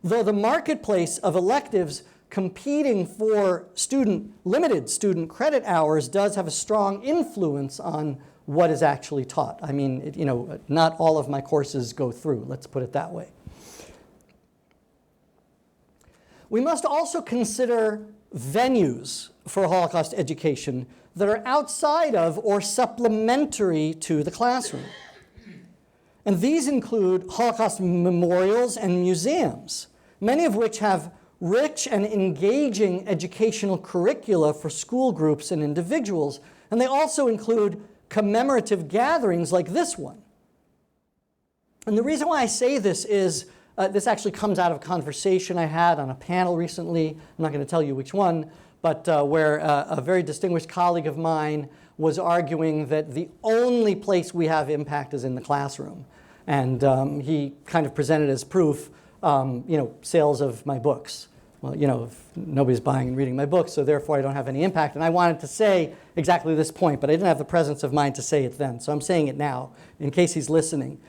though the marketplace of electives competing for limited student credit hours does have a strong influence on what is actually taught. I mean, not all of my courses go through, let's put it that way. We must also consider venues for Holocaust education that are outside of or supplementary to the classroom. And these include Holocaust memorials and museums, many of which have rich and engaging educational curricula for school groups and individuals. And they also include commemorative gatherings like this one. And the reason why I say this is, this actually comes out of a conversation I had on a panel recently. I'm not going to tell you which one, but where a very distinguished colleague of mine was arguing that the only place we have impact is in the classroom. And he kind of presented as proof, sales of my books. Well, if nobody's buying and reading my books, so therefore I don't have any impact. And I wanted to say exactly this point, but I didn't have the presence of mind to say it then. So I'm saying it now, in case he's listening.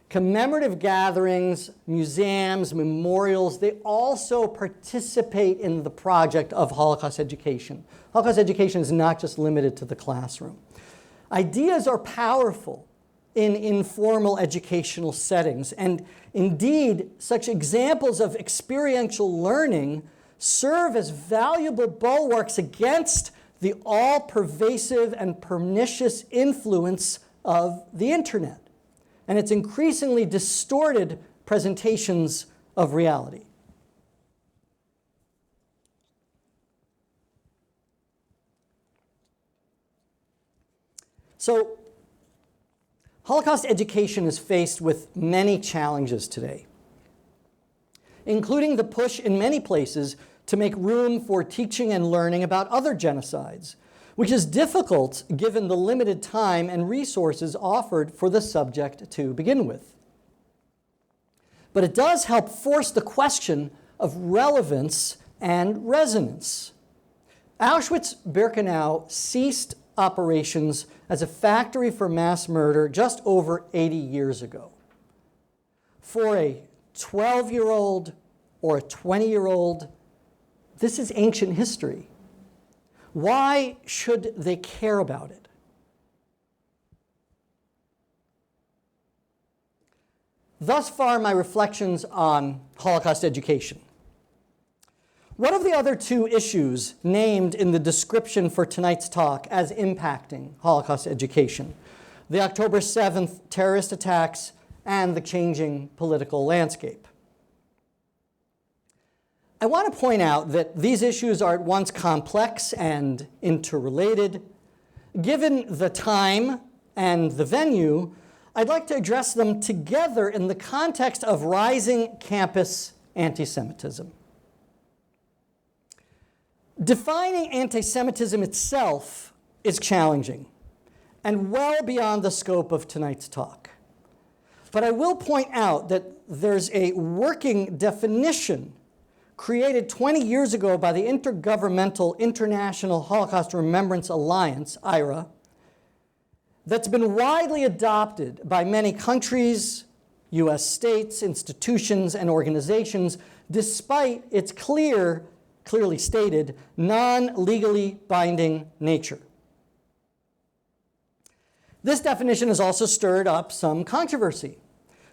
Commemorative gatherings, museums, memorials, they also participate in the project of Holocaust education. Holocaust education is not just limited to the classroom. Ideas are powerful in informal educational settings, and indeed, such examples of experiential learning serve as valuable bulwarks against the all-pervasive and pernicious influence of the internet and its increasingly distorted presentations of reality. So, Holocaust education is faced with many challenges today, including the push in many places to make room for teaching and learning about other genocides, which is difficult given the limited time and resources offered for the subject to begin with. But it does help force the question of relevance and resonance. Auschwitz-Birkenau ceased operations as a factory for mass murder just over 80 years ago. For a 12-year-old or a 20-year-old, this is ancient history. Why should they care about it? Thus far, my reflections on Holocaust education. What of the other two issues named in the description for tonight's talk as impacting Holocaust education? The October 7th terrorist attacks and the changing political landscape. I want to point out that these issues are at once complex and interrelated. Given the time and the venue, I'd like to address them together in the context of rising campus anti-Semitism. Defining anti-Semitism itself is challenging and well beyond the scope of tonight's talk. But I will point out that there's a working definition created 20 years ago by the Intergovernmental International Holocaust Remembrance Alliance, IRA, that's been widely adopted by many countries, US states, institutions, and organizations, despite its clearly stated, non-legally binding nature. This definition has also stirred up some controversy,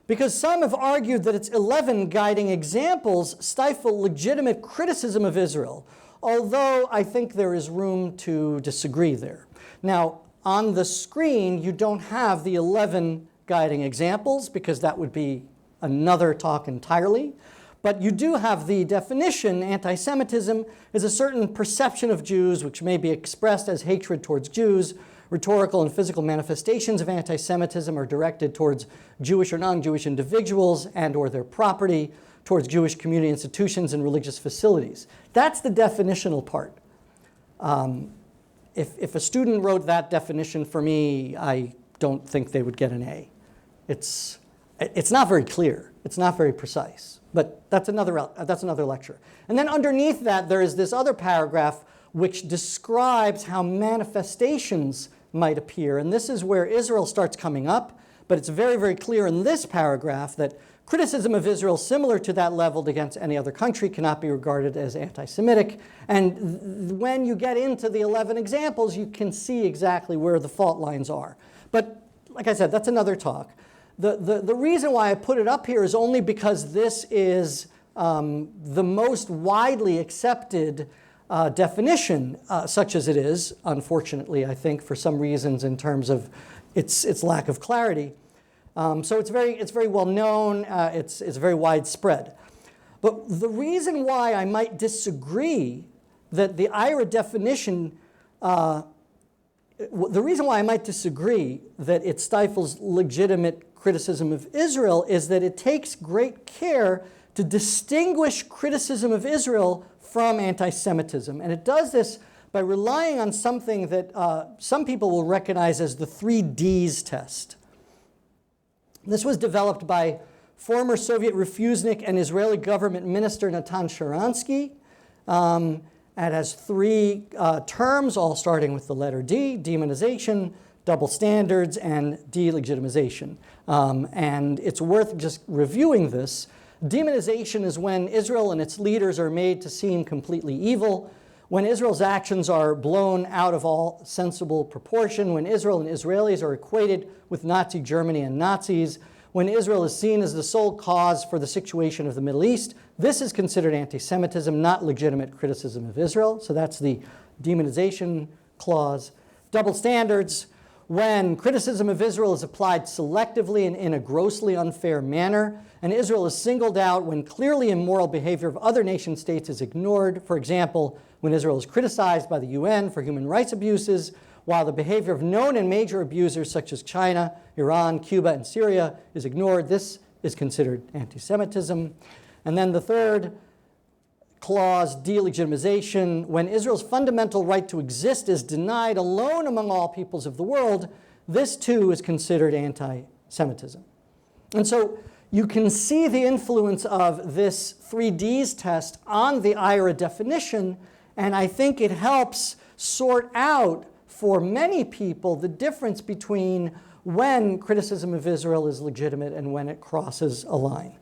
because some have argued that its 11 guiding examples stifle legitimate criticism of Israel, although I think there is room to disagree there. Now, on the screen, you don't have the 11 guiding examples, because that would be another talk entirely. But you do have the definition. Anti-Semitism is a certain perception of Jews which may be expressed as hatred towards Jews. Rhetorical and physical manifestations of anti-Semitism are directed towards Jewish or non-Jewish individuals and or their property, towards Jewish community institutions and religious facilities. That's the definitional part. If a student wrote that definition for me, I don't think they would get an A. It's not very clear. It's not very precise. But that's another lecture. And then underneath that, there is this other paragraph which describes how manifestations might appear. And this is where Israel starts coming up. But it's very, very clear in this paragraph that criticism of Israel similar to that leveled against any other country cannot be regarded as anti-Semitic. And when you get into the 11 examples, you can see exactly where the fault lines are. But like I said, that's another talk. The reason why I put it up here is only because this is the most widely accepted definition, such as it is, unfortunately, I think, for some reasons in terms of its lack of clarity. So it's very well known, it's very widespread. But the reason why I might disagree that the IRA definition, the reason why I might disagree that it stifles legitimate criticism of Israel is that it takes great care to distinguish criticism of Israel from anti-Semitism. And it does this by relying on something that some people will recognize as the 3 Ds test. This was developed by former Soviet refusenik and Israeli government minister Natan Sharansky. It has 3 terms, all starting with the letter D: demonization, double standards, and delegitimization. And it's worth just reviewing this. Demonization is when Israel and its leaders are made to seem completely evil, when Israel's actions are blown out of all sensible proportion, when Israel and Israelis are equated with Nazi Germany and Nazis, when Israel is seen as the sole cause for the situation of the Middle East. This is considered anti-Semitism, not legitimate criticism of Israel. So that's the demonization clause. Double standards, when criticism of Israel is applied selectively and in a grossly unfair manner, and Israel is singled out when clearly immoral behavior of other nation states is ignored. For example, when Israel is criticized by the UN for human rights abuses, while the behavior of known and major abusers such as China, Iran, Cuba, and Syria is ignored. This is considered anti-Semitism. And then the third clause, delegitimization, when Israel's fundamental right to exist is denied alone among all peoples of the world, this too is considered anti-Semitism. And so you can see the influence of this 3 Ds test on the IRA definition, and I think it helps sort out for many people the difference between when criticism of Israel is legitimate and when it crosses a line.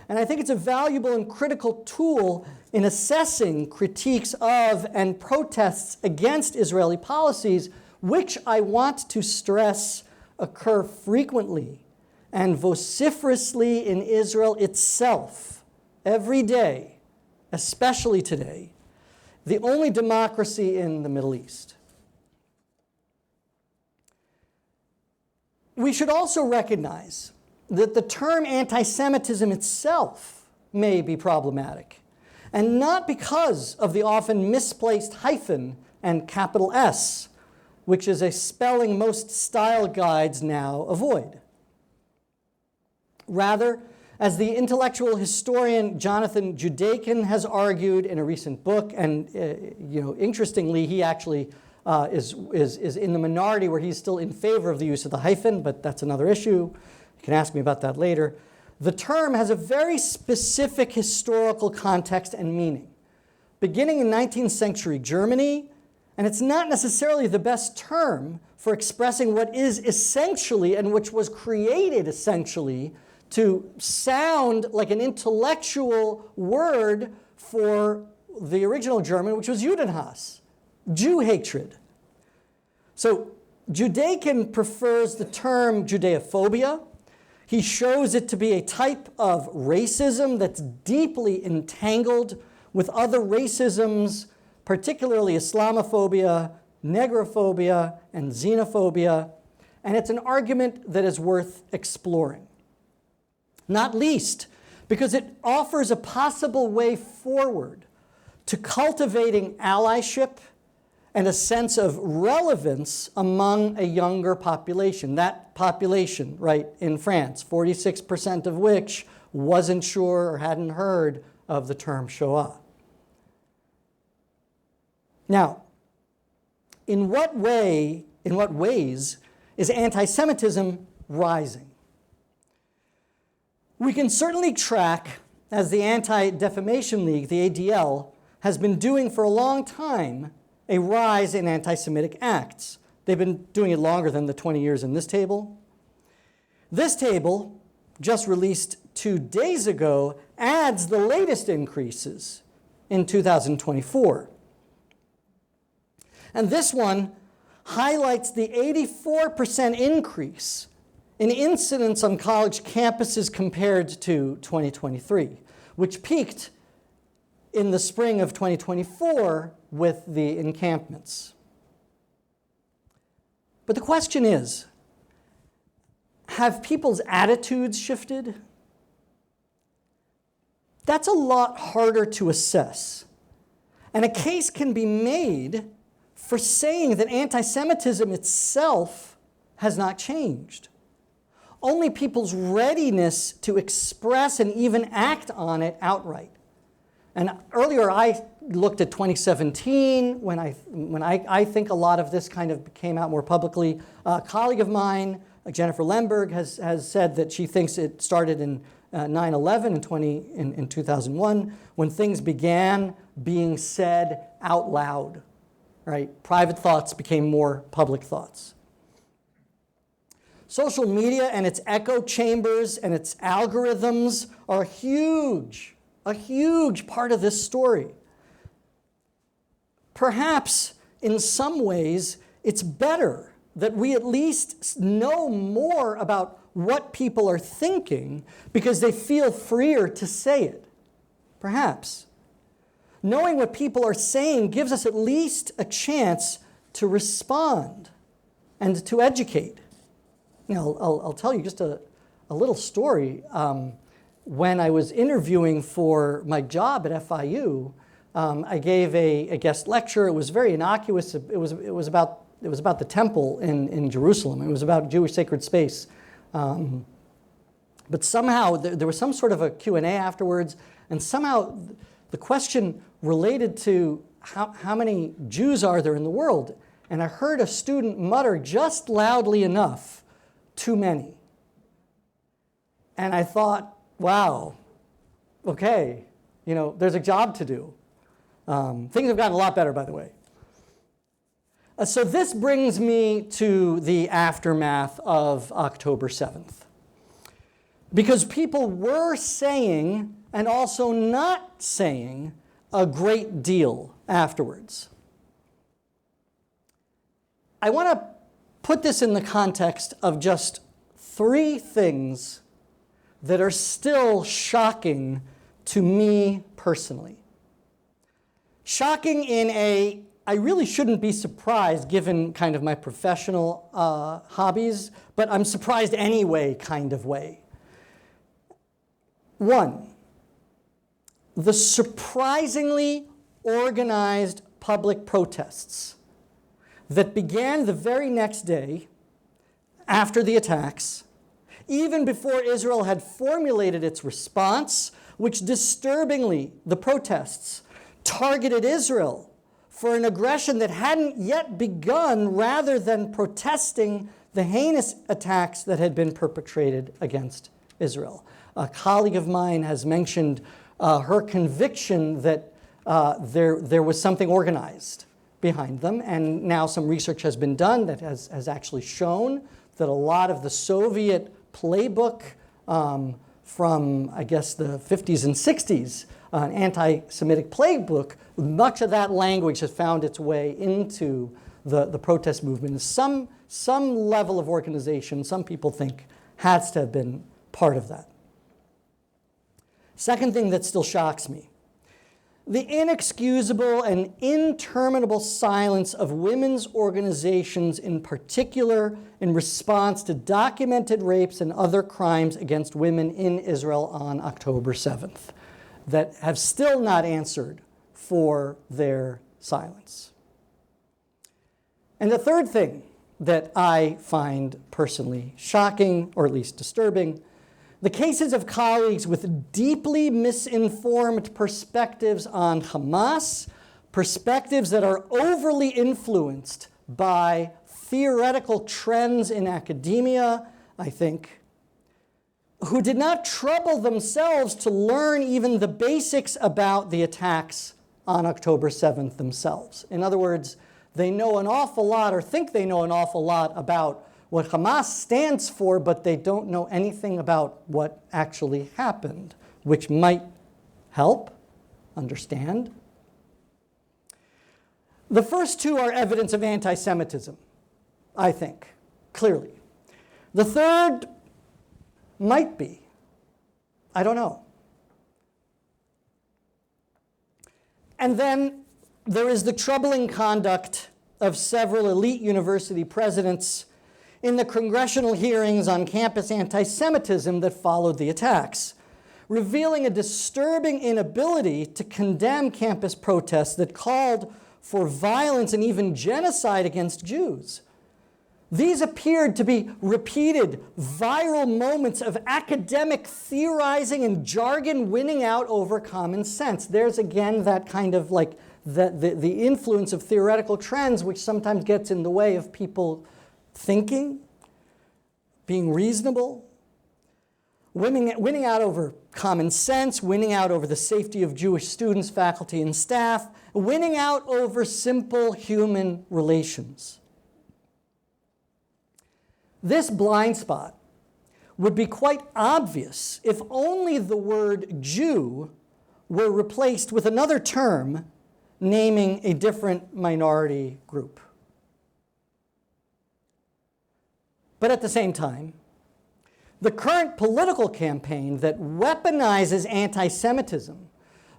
And I think it's a valuable and critical tool in assessing critiques of and protests against Israeli policies, which I want to stress occur frequently and vociferously in Israel itself, every day, especially today, the only democracy in the Middle East. We should also recognize that the term anti-Semitism itself may be problematic, and not because of the often misplaced hyphen and capital S, which is a spelling most style guides now avoid. Rather, as the intellectual historian Jonathan Judaikin has argued in a recent book, and interestingly, he actually is in the minority where he's still in favor of the use of the hyphen, but that's another issue. You can ask me about that later. The term has a very specific historical context and meaning, beginning in 19th century Germany, and it's not necessarily the best term for expressing what is essentially, and which was created essentially, to sound like an intellectual word for the original German, which was Judenhass, Jew hatred. So Judaikin prefers the term Judeophobia. He shows it to be a type of racism that's deeply entangled with other racisms, particularly Islamophobia, negrophobia, and xenophobia. And it's an argument that is worth exploring. Not least because it offers a possible way forward to cultivating allyship and a sense of relevance among a younger population. That population, right, in France, 46% of which wasn't sure or hadn't heard of the term Shoah. Now, in what ways is anti-Semitism rising? We can certainly track, as the Anti-Defamation League, the ADL, has been doing for a long time, a rise in anti-Semitic acts. They've been doing it longer than the 20 years in this table. This table, just released 2 days ago, adds the latest increases in 2024. And this one highlights the 84% increase in incidents on college campuses compared to 2023, which peaked in the spring of 2024 with the encampments. But the question is, have people's attitudes shifted? That's a lot harder to assess. And a case can be made for saying that anti-Semitism itself has not changed. Only people's readiness to express and even act on it outright. And earlier I looked at 2017 when I think a lot of this kind of came out more publicly. A colleague of mine, Jennifer Lemberg, has said that she thinks it started in 9/11 in 2001 when things began being said out loud, right? Private thoughts became more public thoughts. Social media and its echo chambers and its algorithms are a huge part of this story. Perhaps in some ways it's better that we at least know more about what people are thinking because they feel freer to say it. Perhaps. Knowing what people are saying gives us at least a chance to respond and to educate. You know, I'll tell you just a little story. When I was interviewing for my job at FIU, I gave a guest lecture. It was very innocuous. It was about the temple in Jerusalem. It was about Jewish sacred space. But somehow there was some sort of a Q&A afterwards, and somehow the question related to how many Jews are there in the world. And I heard a student mutter just loudly enough, "Too many." And I thought, wow, okay, you know, there's a job to do. Things have gotten a lot better, by the way. So this brings me to the aftermath of October 7th. Because people were saying and also not saying a great deal afterwards. I want to put this in the context of just 3 things that are still shocking to me personally. Shocking in a, I really shouldn't be surprised given kind of my professional hobbies, but I'm surprised anyway kind of way. 1, the surprisingly organized public protests that began the very next day after the attacks, even before Israel had formulated its response, which disturbingly, the protests targeted Israel for an aggression that hadn't yet begun rather than protesting the heinous attacks that had been perpetrated against Israel. A colleague of mine has mentioned her conviction that there was something organized behind them, and now some research has been done that has actually shown that a lot of the Soviet playbook from, I guess, the 50s and 60s, an anti-Semitic playbook, much of that language has found its way into the protest movement. Some level of organization, some people think, has to have been part of that. Second thing that still shocks me, the inexcusable and interminable silence of women's organizations in particular in response to documented rapes and other crimes against women in Israel on October 7th that have still not answered for their silence. And the third thing that I find personally shocking, or at least disturbing, the cases of colleagues with deeply misinformed perspectives on Hamas, perspectives that are overly influenced by theoretical trends in academia, I think, who did not trouble themselves to learn even the basics about the attacks on October 7th themselves. In other words, they know an awful lot or think they know an awful lot about what Hamas stands for, but they don't know anything about what actually happened, which might help understand. The first 2 are evidence of anti-Semitism, I think, clearly. The third might be. I don't know. And then there is the troubling conduct of several elite university presidents in the congressional hearings on campus anti-Semitism that followed the attacks, revealing a disturbing inability to condemn campus protests that called for violence and even genocide against Jews. These appeared to be repeated viral moments of academic theorizing and jargon winning out over common sense. There's again that kind of like the influence of theoretical trends, which sometimes gets in the way of people thinking, being reasonable, winning out over common sense, winning out over the safety of Jewish students, faculty, and staff, winning out over simple human relations. This blind spot would be quite obvious if only the word Jew were replaced with another term naming a different minority group. But at the same time, the current political campaign that weaponizes anti-Semitism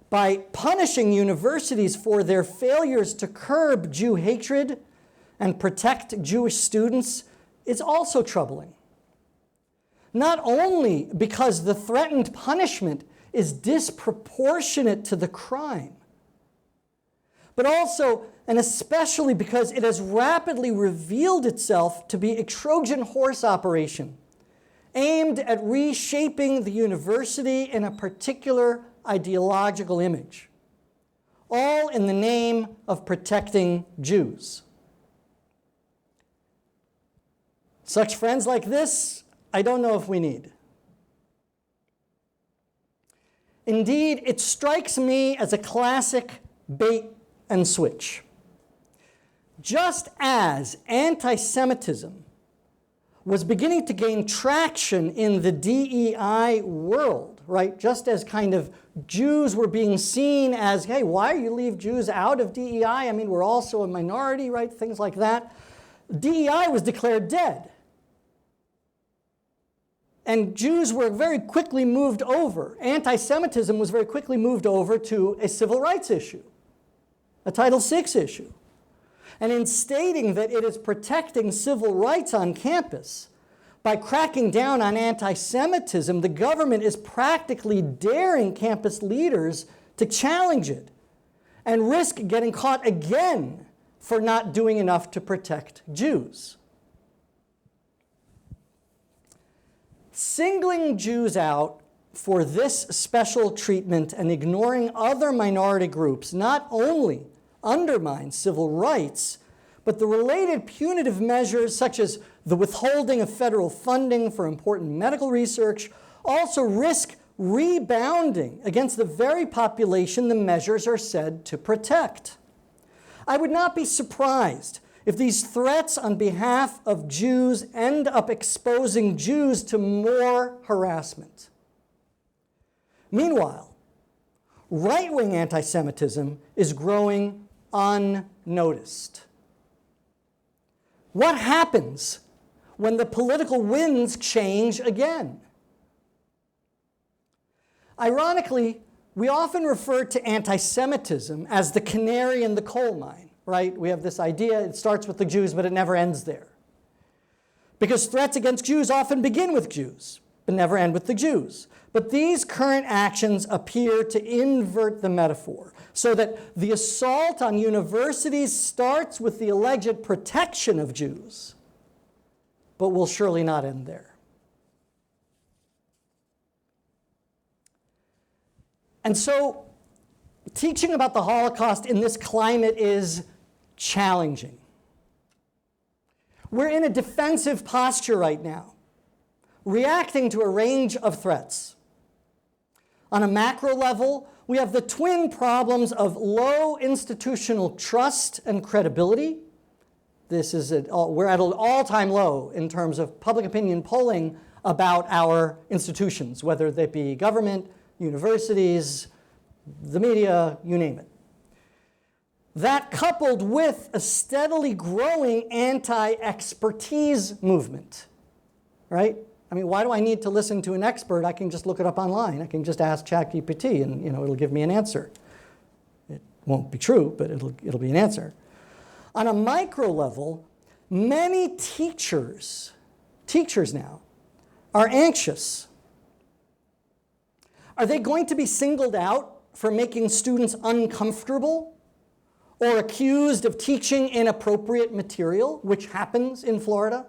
by punishing universities for their failures to curb Jew hatred and protect Jewish students is also troubling. Not only because the threatened punishment is disproportionate to the crime, but also and especially because it has rapidly revealed itself to be a Trojan horse operation aimed at reshaping the university in a particular ideological image, all in the name of protecting Jews. Such friends like this, I don't know if we need. Indeed, it strikes me as a classic bait and switch. Just as anti-Semitism was beginning to gain traction in the DEI world, right? Just as kind of Jews were being seen as, hey, why do you leave Jews out of DEI? I mean, we're also a minority, right? Things like that. DEI was declared dead. And Jews were very quickly moved over. Anti-Semitism was very quickly moved over to a civil rights issue, a Title VI issue. And in stating that it is protecting civil rights on campus by cracking down on anti-Semitism, the government is practically daring campus leaders to challenge it and risk getting caught again for not doing enough to protect Jews. Singling Jews out for this special treatment and ignoring other minority groups not only undermines civil rights, but the related punitive measures such as the withholding of federal funding for important medical research also risk rebounding against the very population the measures are said to protect. I would not be surprised if these threats on behalf of Jews end up exposing Jews to more harassment. Meanwhile, right-wing anti-Semitism is growing unnoticed. What happens when the political winds change again? Ironically, we often refer to anti-Semitism as the canary in the coal mine, right? We have this idea, it starts with the Jews, but it never ends there. Because threats against Jews often begin with Jews, but never end with the Jews. But these current actions appear to invert the metaphor, so that the assault on universities starts with the alleged protection of Jews, but will surely not end there. And so, teaching about the Holocaust in this climate is challenging. We're in a defensive posture right now, reacting to a range of threats. On a macro level, we have the twin problems of low institutional trust and credibility. We're at an all-time low in terms of public opinion polling about our institutions, whether they be government, universities, the media, you name it. That coupled with a steadily growing anti-expertise movement, right? I mean, why do I need to listen to an expert? I can just look it up online. I can just ask ChatGPT and it'll give me an answer. won't be true, but it'll be an answer. On a micro level, many teachers now, are anxious. Are they going to be singled out for making students uncomfortable or accused of teaching inappropriate material, which happens in Florida?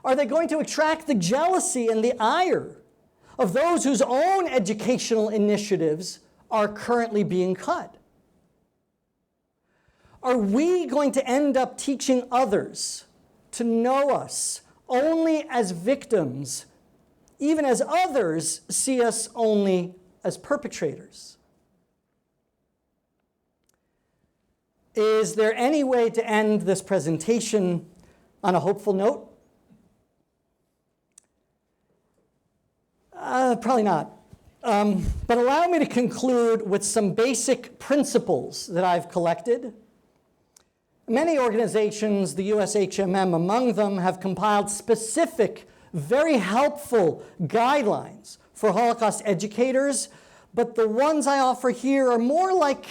Are they going to attract the jealousy and the ire of those whose own educational initiatives are currently being cut? Are we going to end up teaching others to know us only as victims, even as others see us only as perpetrators? Is there any way to end this presentation on a hopeful note? Probably not. But allow me to conclude with some basic principles that I've collected. Many organizations, the USHMM among them, have compiled specific, very helpful guidelines for Holocaust educators, but the ones I offer here are more like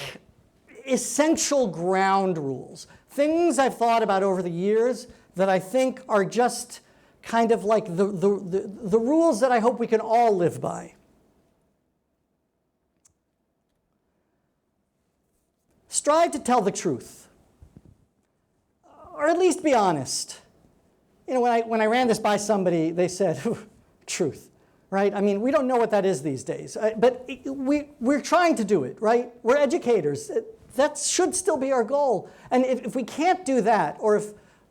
essential ground rules, things I've thought about over the years that I think are just kind of like the rules that I hope we can all live by. Strive to tell the truth, or at least be honest. You know, when I ran this by somebody, they said, truth, right? I mean, we don't know what that is these days, but we're trying to do it, right? We're educators. That should still be our goal. And if we can't do that, or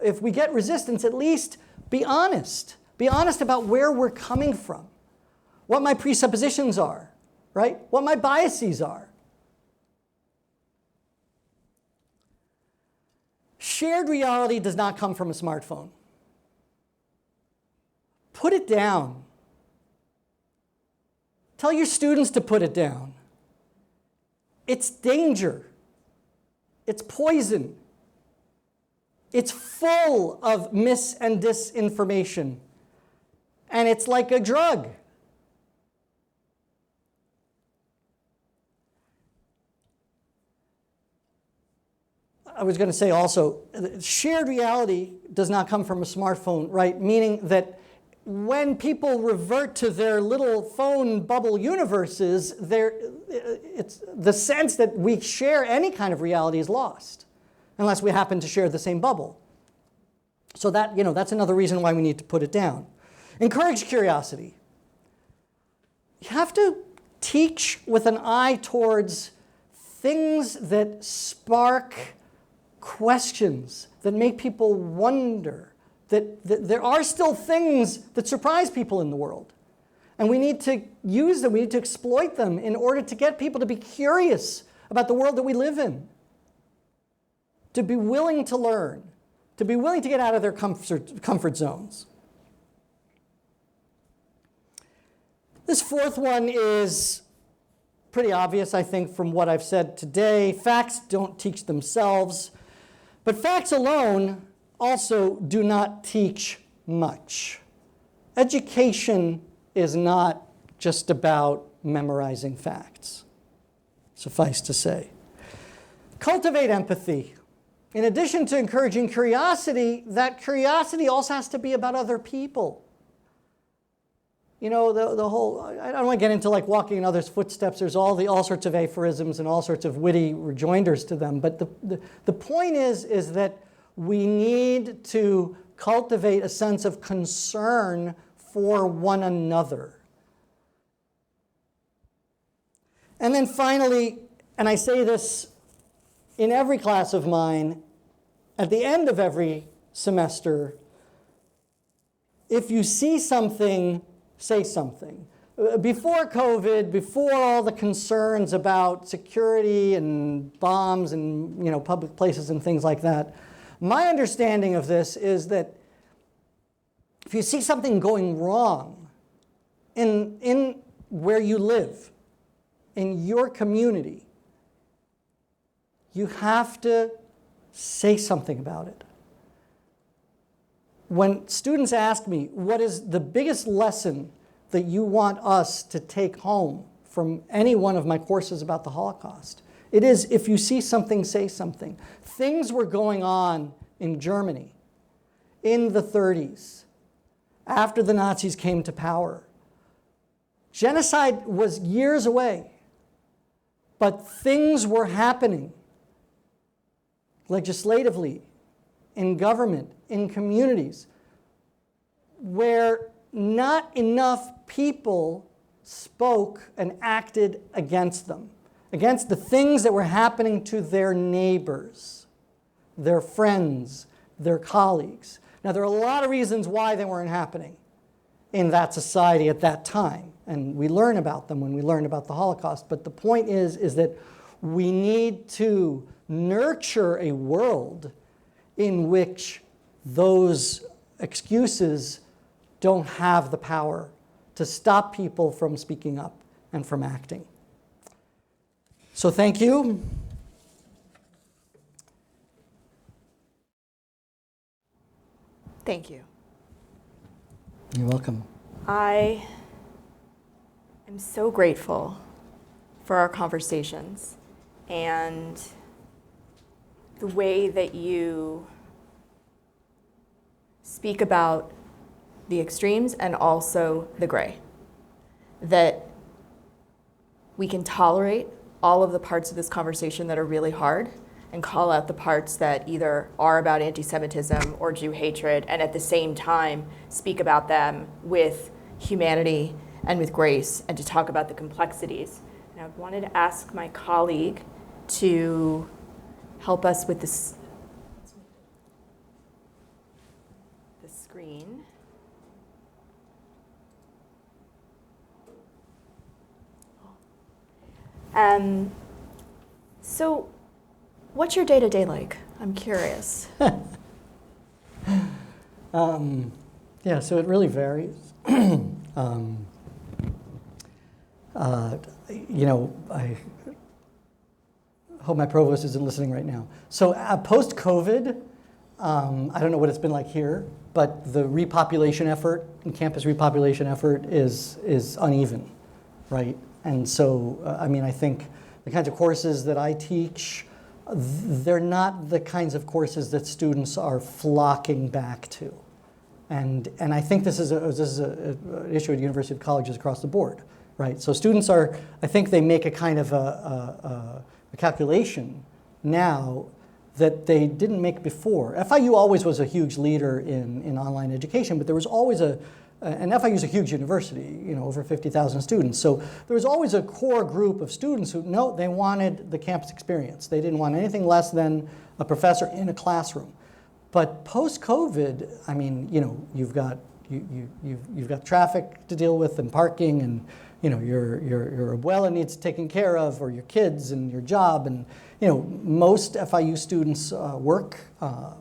if we get resistance, at least be honest. Be honest about where we're coming from, what my presuppositions are, right? What my biases are. Shared reality does not come from a smartphone. Put it down. Tell your students to put it down. It's danger. It's poison. It's full of mis and disinformation. And it's like a drug. I was going to say also, shared reality does not come from a smartphone, right? Meaning that when people revert to their little phone bubble universes, it's the sense that we share any kind of reality is lost, unless we happen to share the same bubble. So that, that's another reason why we need to put it down. Encourage curiosity. You have to teach with an eye towards things that spark questions, that make people wonder, that there are still things that surprise people in the world. And we need to use them, we need to exploit them in order to get people to be curious about the world that we live in, to be willing to learn, to be willing to get out of their comfort zones. This fourth one is pretty obvious, I think, from what I've said today. Facts don't teach themselves, but facts alone also do not teach much. Education is not just about memorizing facts, suffice to say. Cultivate empathy. In addition to encouraging curiosity, that curiosity also has to be about other people. You know, the whole, I don't want to get into like walking in others' footsteps. There's all sorts of aphorisms and all sorts of witty rejoinders to them. But the point is that we need to cultivate a sense of concern for one another. And then finally, and I say this in every class of mine, at the end of every semester, if you see something, say something. Before COVID, before all the concerns about security and bombs and public places and things like that, my understanding of this is that if you see something going wrong in where you live, in your community, you have to say something about it. When students ask me, what is the biggest lesson that you want us to take home from any one of my courses about the Holocaust. It is, if you see something, say something. Things were going on in Germany in the 30s, after the Nazis came to power. Genocide was years away, but things were happening legislatively, in government, in communities, where not enough people spoke and acted against them, against the things that were happening to their neighbors, their friends, their colleagues. Now, there are a lot of reasons why they weren't happening in that society at that time, and we learn about them when we learn about the Holocaust. But the point is that we need to nurture a world in which those excuses don't have the power to stop people from speaking up and from acting. So thank you. Thank you. You're welcome. I am so grateful for our conversations and the way that you speak about the extremes and also the gray. That we can tolerate all of the parts of this conversation that are really hard and call out the parts that either are about anti-Semitism or Jew hatred, and at the same time speak about them with humanity and with grace, and to talk about the complexities. And I wanted to ask my colleague to help us with this, the screen. So what's your day-to-day like? I'm curious. Yeah, so it really varies. I hope my provost isn't listening right now. So post-COVID, I don't know what it's been like here, but the repopulation effort, campus repopulation effort is uneven, right? And so, I think the kinds of courses that I teach, they're not the kinds of courses that students are flocking back to. And I think this is an issue at University of colleges across the board, right? So students are, I think they make a kind of a calculation now that they didn't make before. FIU always was a huge leader in online education, but there was always and FIU is a huge university, over 50,000 students. So there was always a core group of students who, no, they wanted the campus experience. They didn't want anything less than a professor in a classroom. But post-COVID, you've got traffic to deal with and parking, and your abuela needs taken care of, or your kids and your job, and most FIU students work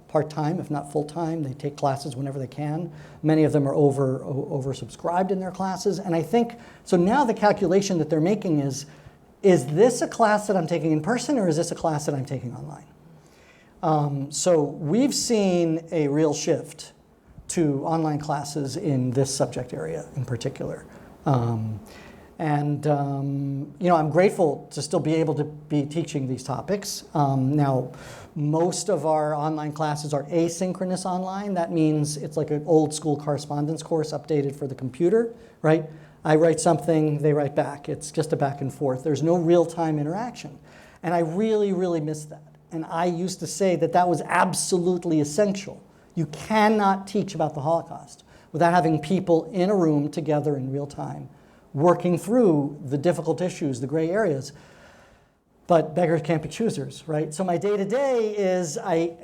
part-time, if not full-time. They take classes whenever they can. Many of them are oversubscribed in their classes, and I think so. Now the calculation that they're making is this a class that I'm taking in person, or is this a class that I'm taking online? So we've seen a real shift to online classes in this subject area in particular. I'm grateful to still be able to be teaching these topics. Now, most of our online classes are asynchronous online. That means it's like an old school correspondence course updated for the computer, right? I write something, they write back. It's just a back and forth. There's no real-time interaction. And I really, really miss that. And I used to say that was absolutely essential. You cannot teach about the Holocaust without having people in a room together in real time, working through the difficult issues, the gray areas. But beggars can't be choosers, right? So my day-to-day is I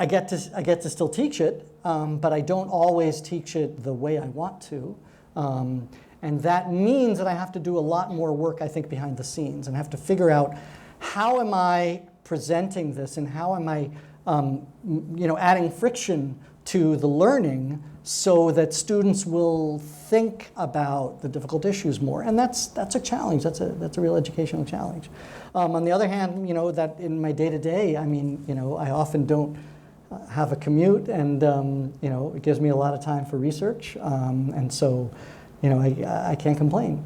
get to still teach it, but I don't always teach it the way I want to. And that means that I have to do a lot more work, I think, behind the scenes, and have to figure out how am I presenting this, and how am I adding friction to the learning so that students will think about the difficult issues more. And that's a challenge. That's a real educational challenge. On the other hand, that in my day-to-day, I often don't have a commute, and it gives me a lot of time for research, and so I can't complain.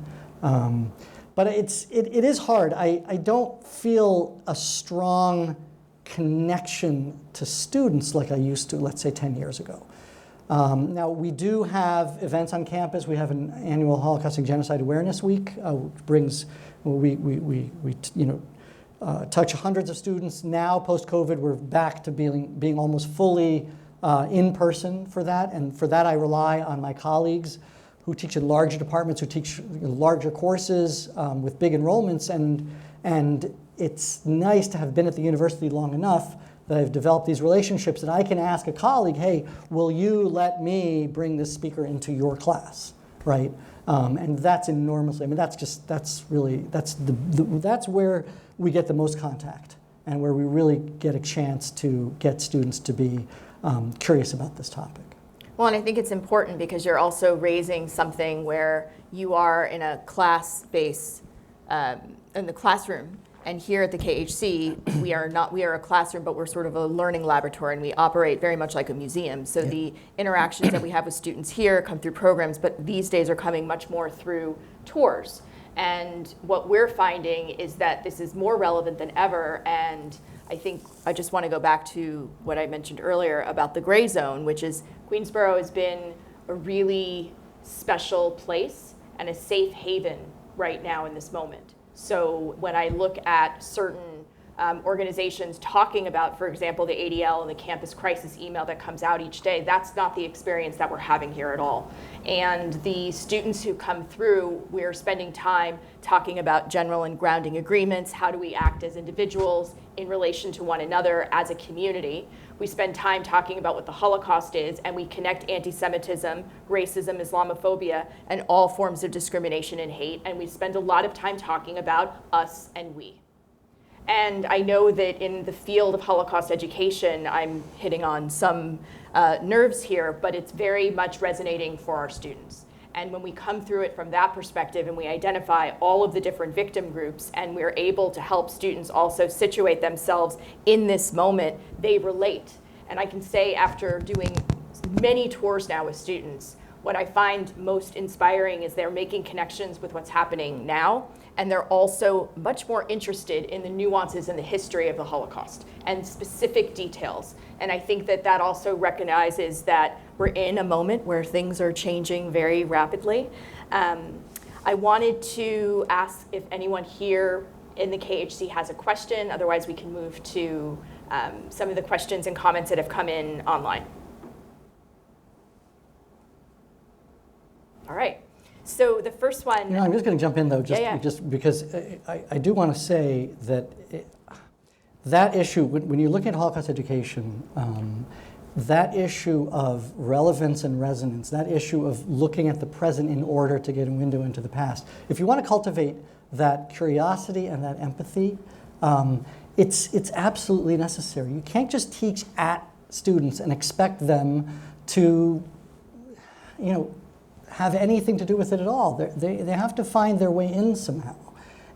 But it is hard. I don't feel a strong connection to students like I used to, let's say, 10 years ago. Now, we do have events on campus. We have an annual Holocaust and Genocide Awareness Week, which brings, we touch hundreds of students. Now, post-COVID, we're back to being almost fully in person for that. And for that, I rely on my colleagues who teach in larger departments, who teach larger courses with big enrollments. And it's nice to have been at the university long enough that I've developed these relationships that I can ask a colleague, hey, will you let me bring this speaker into your class, right? And that's enormously, I mean, that's where we get the most contact and where we really get a chance to get students to be curious about this topic. Well, and I think it's important because you're also raising something where you are in a class base, in the classroom. And here at the KHC, we are a classroom, but we're sort of a learning laboratory, and we operate very much like a museum. So the interactions that we have with students here come through programs, but these days are coming much more through tours. And what we're finding is that this is more relevant than ever. And I think I just want to go back to what I mentioned earlier about the gray zone, which is Queensborough has been a really special place and a safe haven right now in this moment. So when I look at certain organizations talking about, for example, the ADL and the campus crisis email that comes out each day, that's not the experience that we're having here at all. And the students who come through, we're spending time talking about general and grounding agreements. How do we act as individuals in relation to one another as a community? We spend time talking about what the Holocaust is, and we connect anti-Semitism, racism, Islamophobia, and all forms of discrimination and hate. And we spend a lot of time talking about us and we. And I know that in the field of Holocaust education, I'm hitting on some nerves here, but it's very much resonating for our students. And when we come through it from that perspective and we identify all of the different victim groups and we're able to help students also situate themselves in this moment, they relate. And I can say after doing many tours now with students, what I find most inspiring is they're making connections with what's happening now, and they're also much more interested in the nuances and the history of the Holocaust and specific details. And I think that that also recognizes that we're in a moment where things are changing very rapidly. I wanted to ask if anyone here in the KHC has a question. Otherwise, we can move to some of the questions and comments that have come in online. All right. So the first one. You know, I'm just going to jump in though, just because I do want to say that that issue, when you look at Holocaust education, that issue of relevance and resonance, that issue of looking at the present in order to get a window into the past, if you want to cultivate that curiosity and that empathy, it's absolutely necessary. You can't just teach at students and expect them to, have anything to do with it at all. They have to find their way in somehow.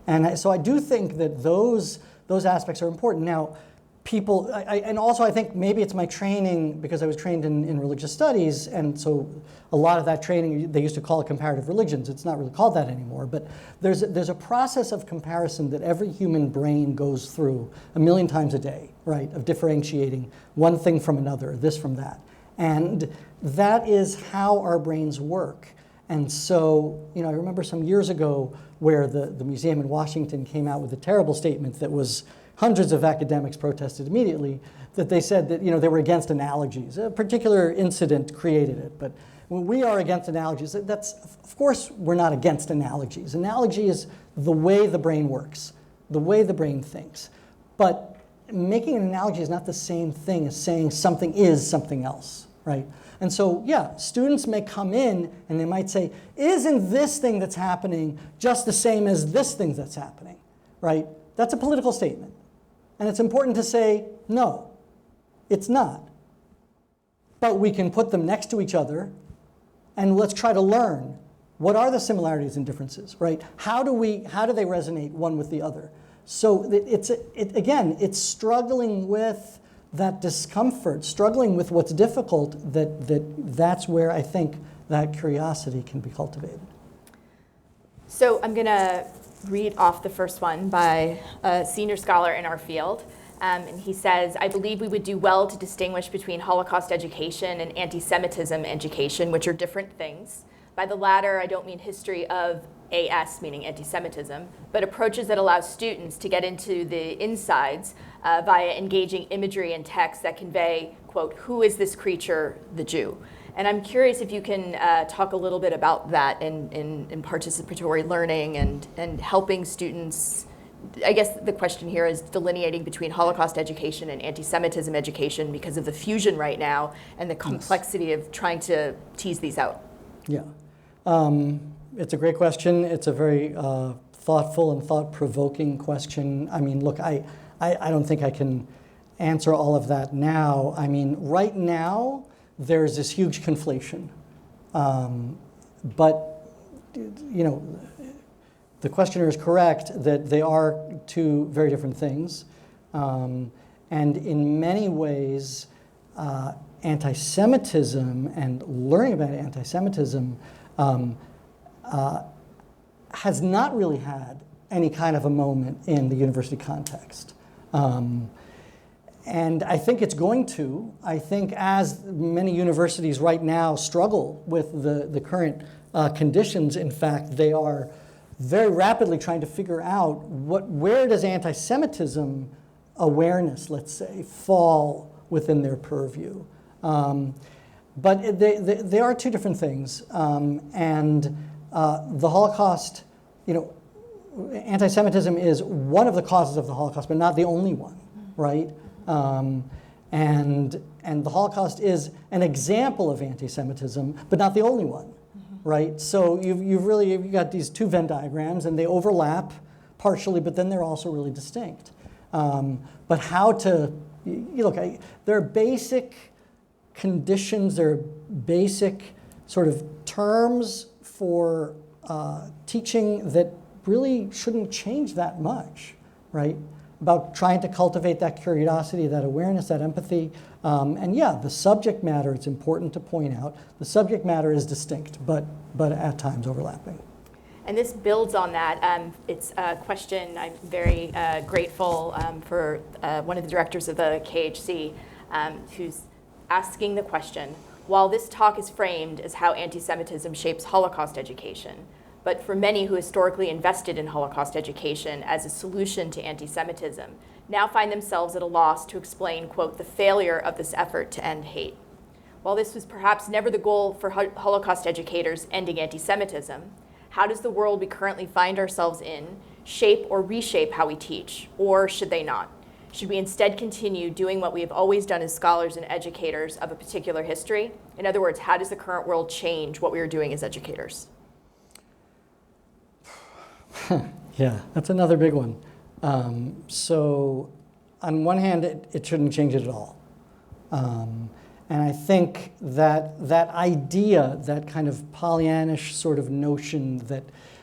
And so I do think that those aspects are important. Now, people, and also I think maybe it's my training, because I was trained in religious studies, and so a lot of that training, they used to call it comparative religions. It's not really called that anymore, but there's a process of comparison that every human brain goes through 1,000,000 times a day, right, of differentiating one thing from another, this from that. And that is how our brains work. And so, I remember some years ago where the museum in Washington came out with a terrible statement that was hundreds of academics protested immediately, that they said that they were against analogies. A particular incident created it, but when we are against analogies, of course we're not against analogies. Analogy is the way the brain works, the way the brain thinks. But making an analogy is not the same thing as saying something is something else, right? And so, yeah, students may come in and they might say, isn't this thing that's happening just the same as this thing that's happening, right? That's a political statement. And it's important to say, no, it's not. But we can put them next to each other and let's try to learn what are the similarities and differences, right? How do they resonate one with the other? So it's struggling with that discomfort, struggling with what's difficult, that's where I think that curiosity can be cultivated. So I'm going to read off the first one by a senior scholar in our field. And he says, I believe we would do well to distinguish between Holocaust education and anti-Semitism education, which are different things. By the latter, I don't mean history of AS, meaning anti-Semitism, but approaches that allow students to get into the insides via engaging imagery and text that convey, quote, who is this creature, the Jew? And I'm curious if you can talk a little bit about that in participatory learning and helping students. I guess the question here is delineating between Holocaust education and anti-Semitism education because of the fusion right now and the complexity of trying to tease these out. Yeah. It's a great question. It's a very thoughtful and thought-provoking question. I mean, look, I don't think I can answer all of that now. I mean, right now, there's this huge conflation. But, you know, the questioner is correct that they are two very different things. And in many ways, anti-Semitism and learning about anti-Semitism has not really had any kind of a moment in the university context. And I think it's going to. I think as many universities right now struggle with the current conditions, in fact, they are very rapidly trying to figure out where does anti-Semitism awareness, let's say, fall within their purview. But they are two different things. And the Holocaust, you know, anti-Semitism is one of the causes of the Holocaust, but not the only one, right? And the Holocaust is an example of anti-Semitism, but not the only one, right? So you've got these two Venn diagrams, and they overlap partially, but then they're also really distinct. But how to, look, there are basic conditions, there are basic sort of terms for teaching that really shouldn't change that much, right? About trying to cultivate that curiosity, that awareness, that empathy. And yeah, the subject matter, it's important to point out, the subject matter is distinct, but at times overlapping. And this builds on that. It's a question I'm very grateful for one of the directors of the KHC who's asking the question, while this talk is framed as how anti-Semitism shapes Holocaust education, but for many who historically invested in Holocaust education as a solution to anti-Semitism, now find themselves at a loss to explain, quote, the failure of this effort to end hate. While this was perhaps never the goal for Holocaust educators ending anti-Semitism, how does the world we currently find ourselves in shape or reshape how we teach, or should they not? Should we instead continue doing what we have always done as scholars and educators of a particular history? In other words, how does the current world change what we are doing as educators? Yeah, that's another big one. So on one hand, it shouldn't change it at all. And I think that idea, that kind of Pollyannish sort of notion that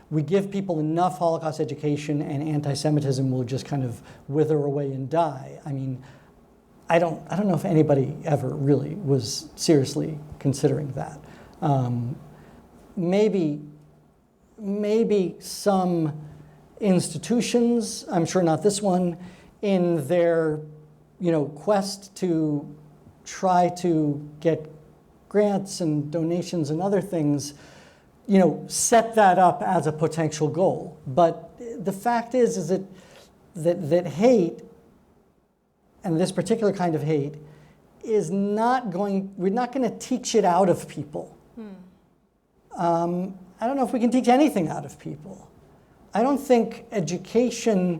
we give people enough Holocaust education and anti-Semitism will just kind of wither away and die. I mean, I don't know if anybody ever really was seriously considering that. Maybe some institutions, I'm sure not this one, in their quest to try to get grants and donations and other things, set that up as a potential goal. But the fact is that hate, and this particular kind of hate, is we're not going to teach it out of people. I don't know if we can teach anything out of people. I don't think education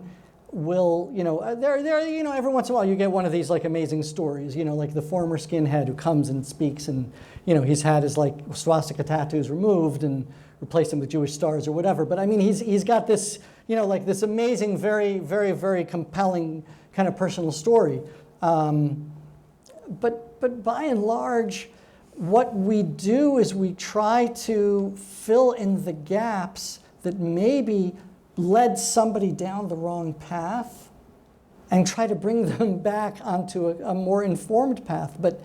will, every once in a while you get one of these like amazing stories, like the former skinhead who comes and speaks and, he's had his like swastika tattoos removed and replaced them with Jewish stars or whatever. But I mean, he's got this, like this amazing, very, very, very compelling kind of personal story. But by and large, what we do is we try to fill in the gaps that maybe led somebody down the wrong path and try to bring them back onto a more informed path. But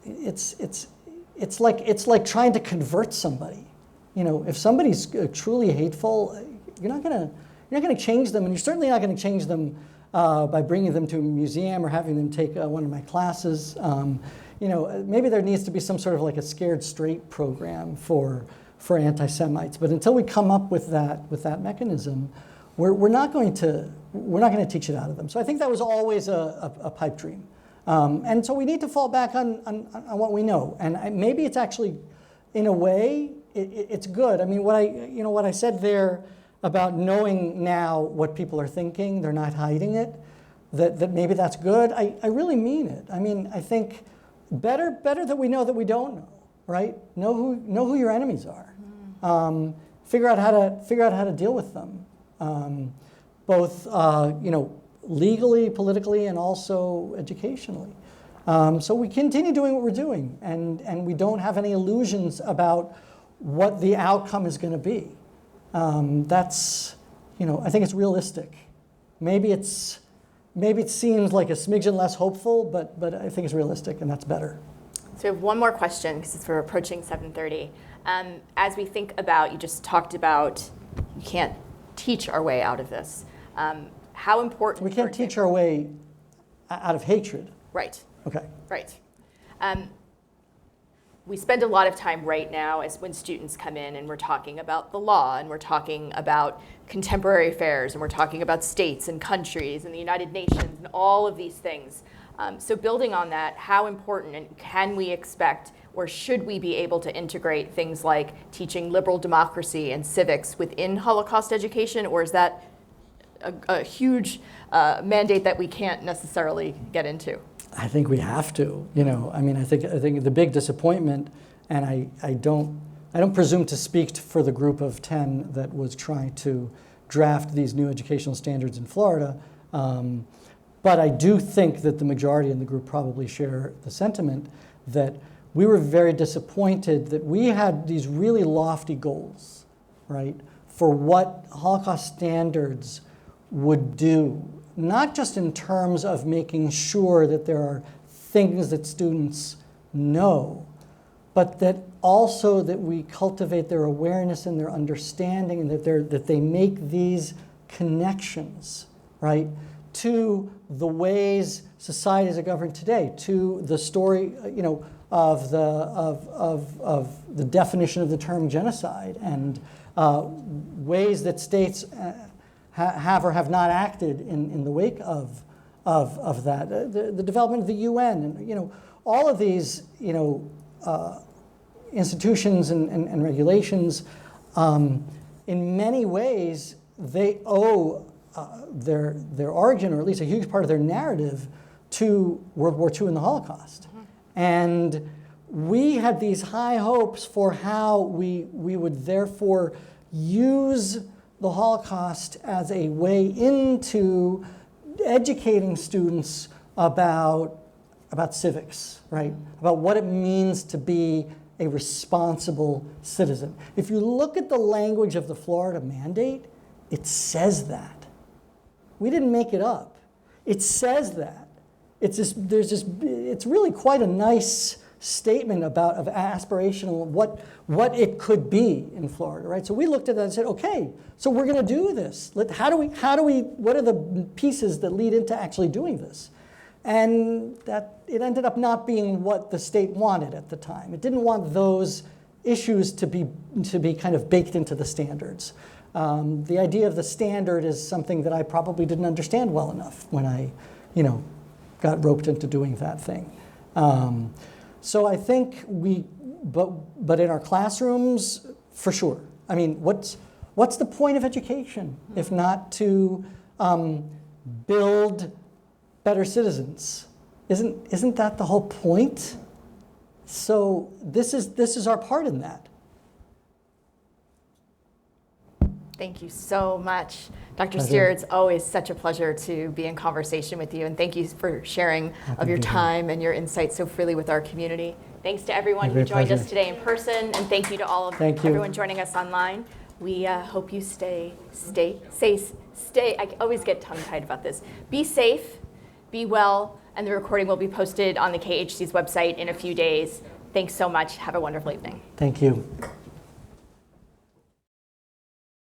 it's like trying to convert somebody. If somebody's truly hateful, You're not going to change them, and you're certainly not going to change them by bringing them to a museum or having them take one of my classes. Maybe there needs to be some sort of like a scared straight program for anti-Semites. But until we come up with that mechanism, we're not going to teach it out of them. So I think that was always a pipe dream. And so we need to fall back on what we know. And maybe it's actually, in a way, it's good. I mean, what I said there about knowing now what people are thinking, they're not hiding it, that maybe that's good. I really mean it. I mean, I think better that we know that we don't know, right? Know who your enemies are. Figure out how to deal with them, both legally, politically, and also educationally. So we continue doing what we're doing, and we don't have any illusions about what the outcome is going to be. That's, I think it's realistic. Maybe it seems like a smidgen less hopeful, but I think it's realistic, and that's better. So we have one more question, because we're approaching 7:30. As we think about, you just talked about, you can't teach our way out of this. How important? We can't teach our way out of hatred. Right. Okay. Right. We spend a lot of time right now when students come in and we're talking about the law and we're talking about contemporary affairs and we're talking about states and countries and the United Nations and all of these things. So building on that, how important and can we expect or should we be able to integrate things like teaching liberal democracy and civics within Holocaust education, or is that a huge mandate that we can't necessarily get into? I think we have to. I think the big disappointment, and I don't presume to speak for the group of 10 that was trying to draft these new educational standards in Florida, but I do think that the majority in the group probably share the sentiment that we were very disappointed that we had these really lofty goals, right, for what Holocaust standards would do, not just in terms of making sure that there are things that students know, but that also that we cultivate their awareness and their understanding, and that they make these connections, right, to the ways societies are governed today, to the story, of the definition of the term genocide, and ways that states have or have not acted in the wake of that. The development of the UN, and all of these institutions and regulations, in many ways they owe their origin, or at least a huge part of their narrative, to World War II and the Holocaust. And we had these high hopes for how we would therefore use the Holocaust as a way into educating students about civics, right? About what it means to be a responsible citizen. If you look at the language of the Florida mandate, it says that. We didn't make it up. It says that. It's really quite a nice statement of aspirational, what it could be in Florida, right? So we looked at that and said, okay, so we're going to do this. What are the pieces that lead into actually doing this? And that it ended up not being what the state wanted at the time. It didn't want those issues to be kind of baked into the standards. The idea of the standard is something that I probably didn't understand well enough when I, got roped into doing that thing. So I think but in our classrooms, for sure. I mean, what's the point of education if not to build better citizens? Isn't that the whole point? So this is our part in that. Thank you so much, Dr. Stier. It's always such a pleasure to be in conversation with you, and thank you for sharing of your time and your insights so freely with our community. Thanks to everyone who joined us today in person, and thank you to all of everyone joining us online. We hope you stay. I always get tongue-tied about this. Be safe, be well, and the recording will be posted on the KHC's website in a few days. Thanks so much. Have a wonderful evening. Thank you.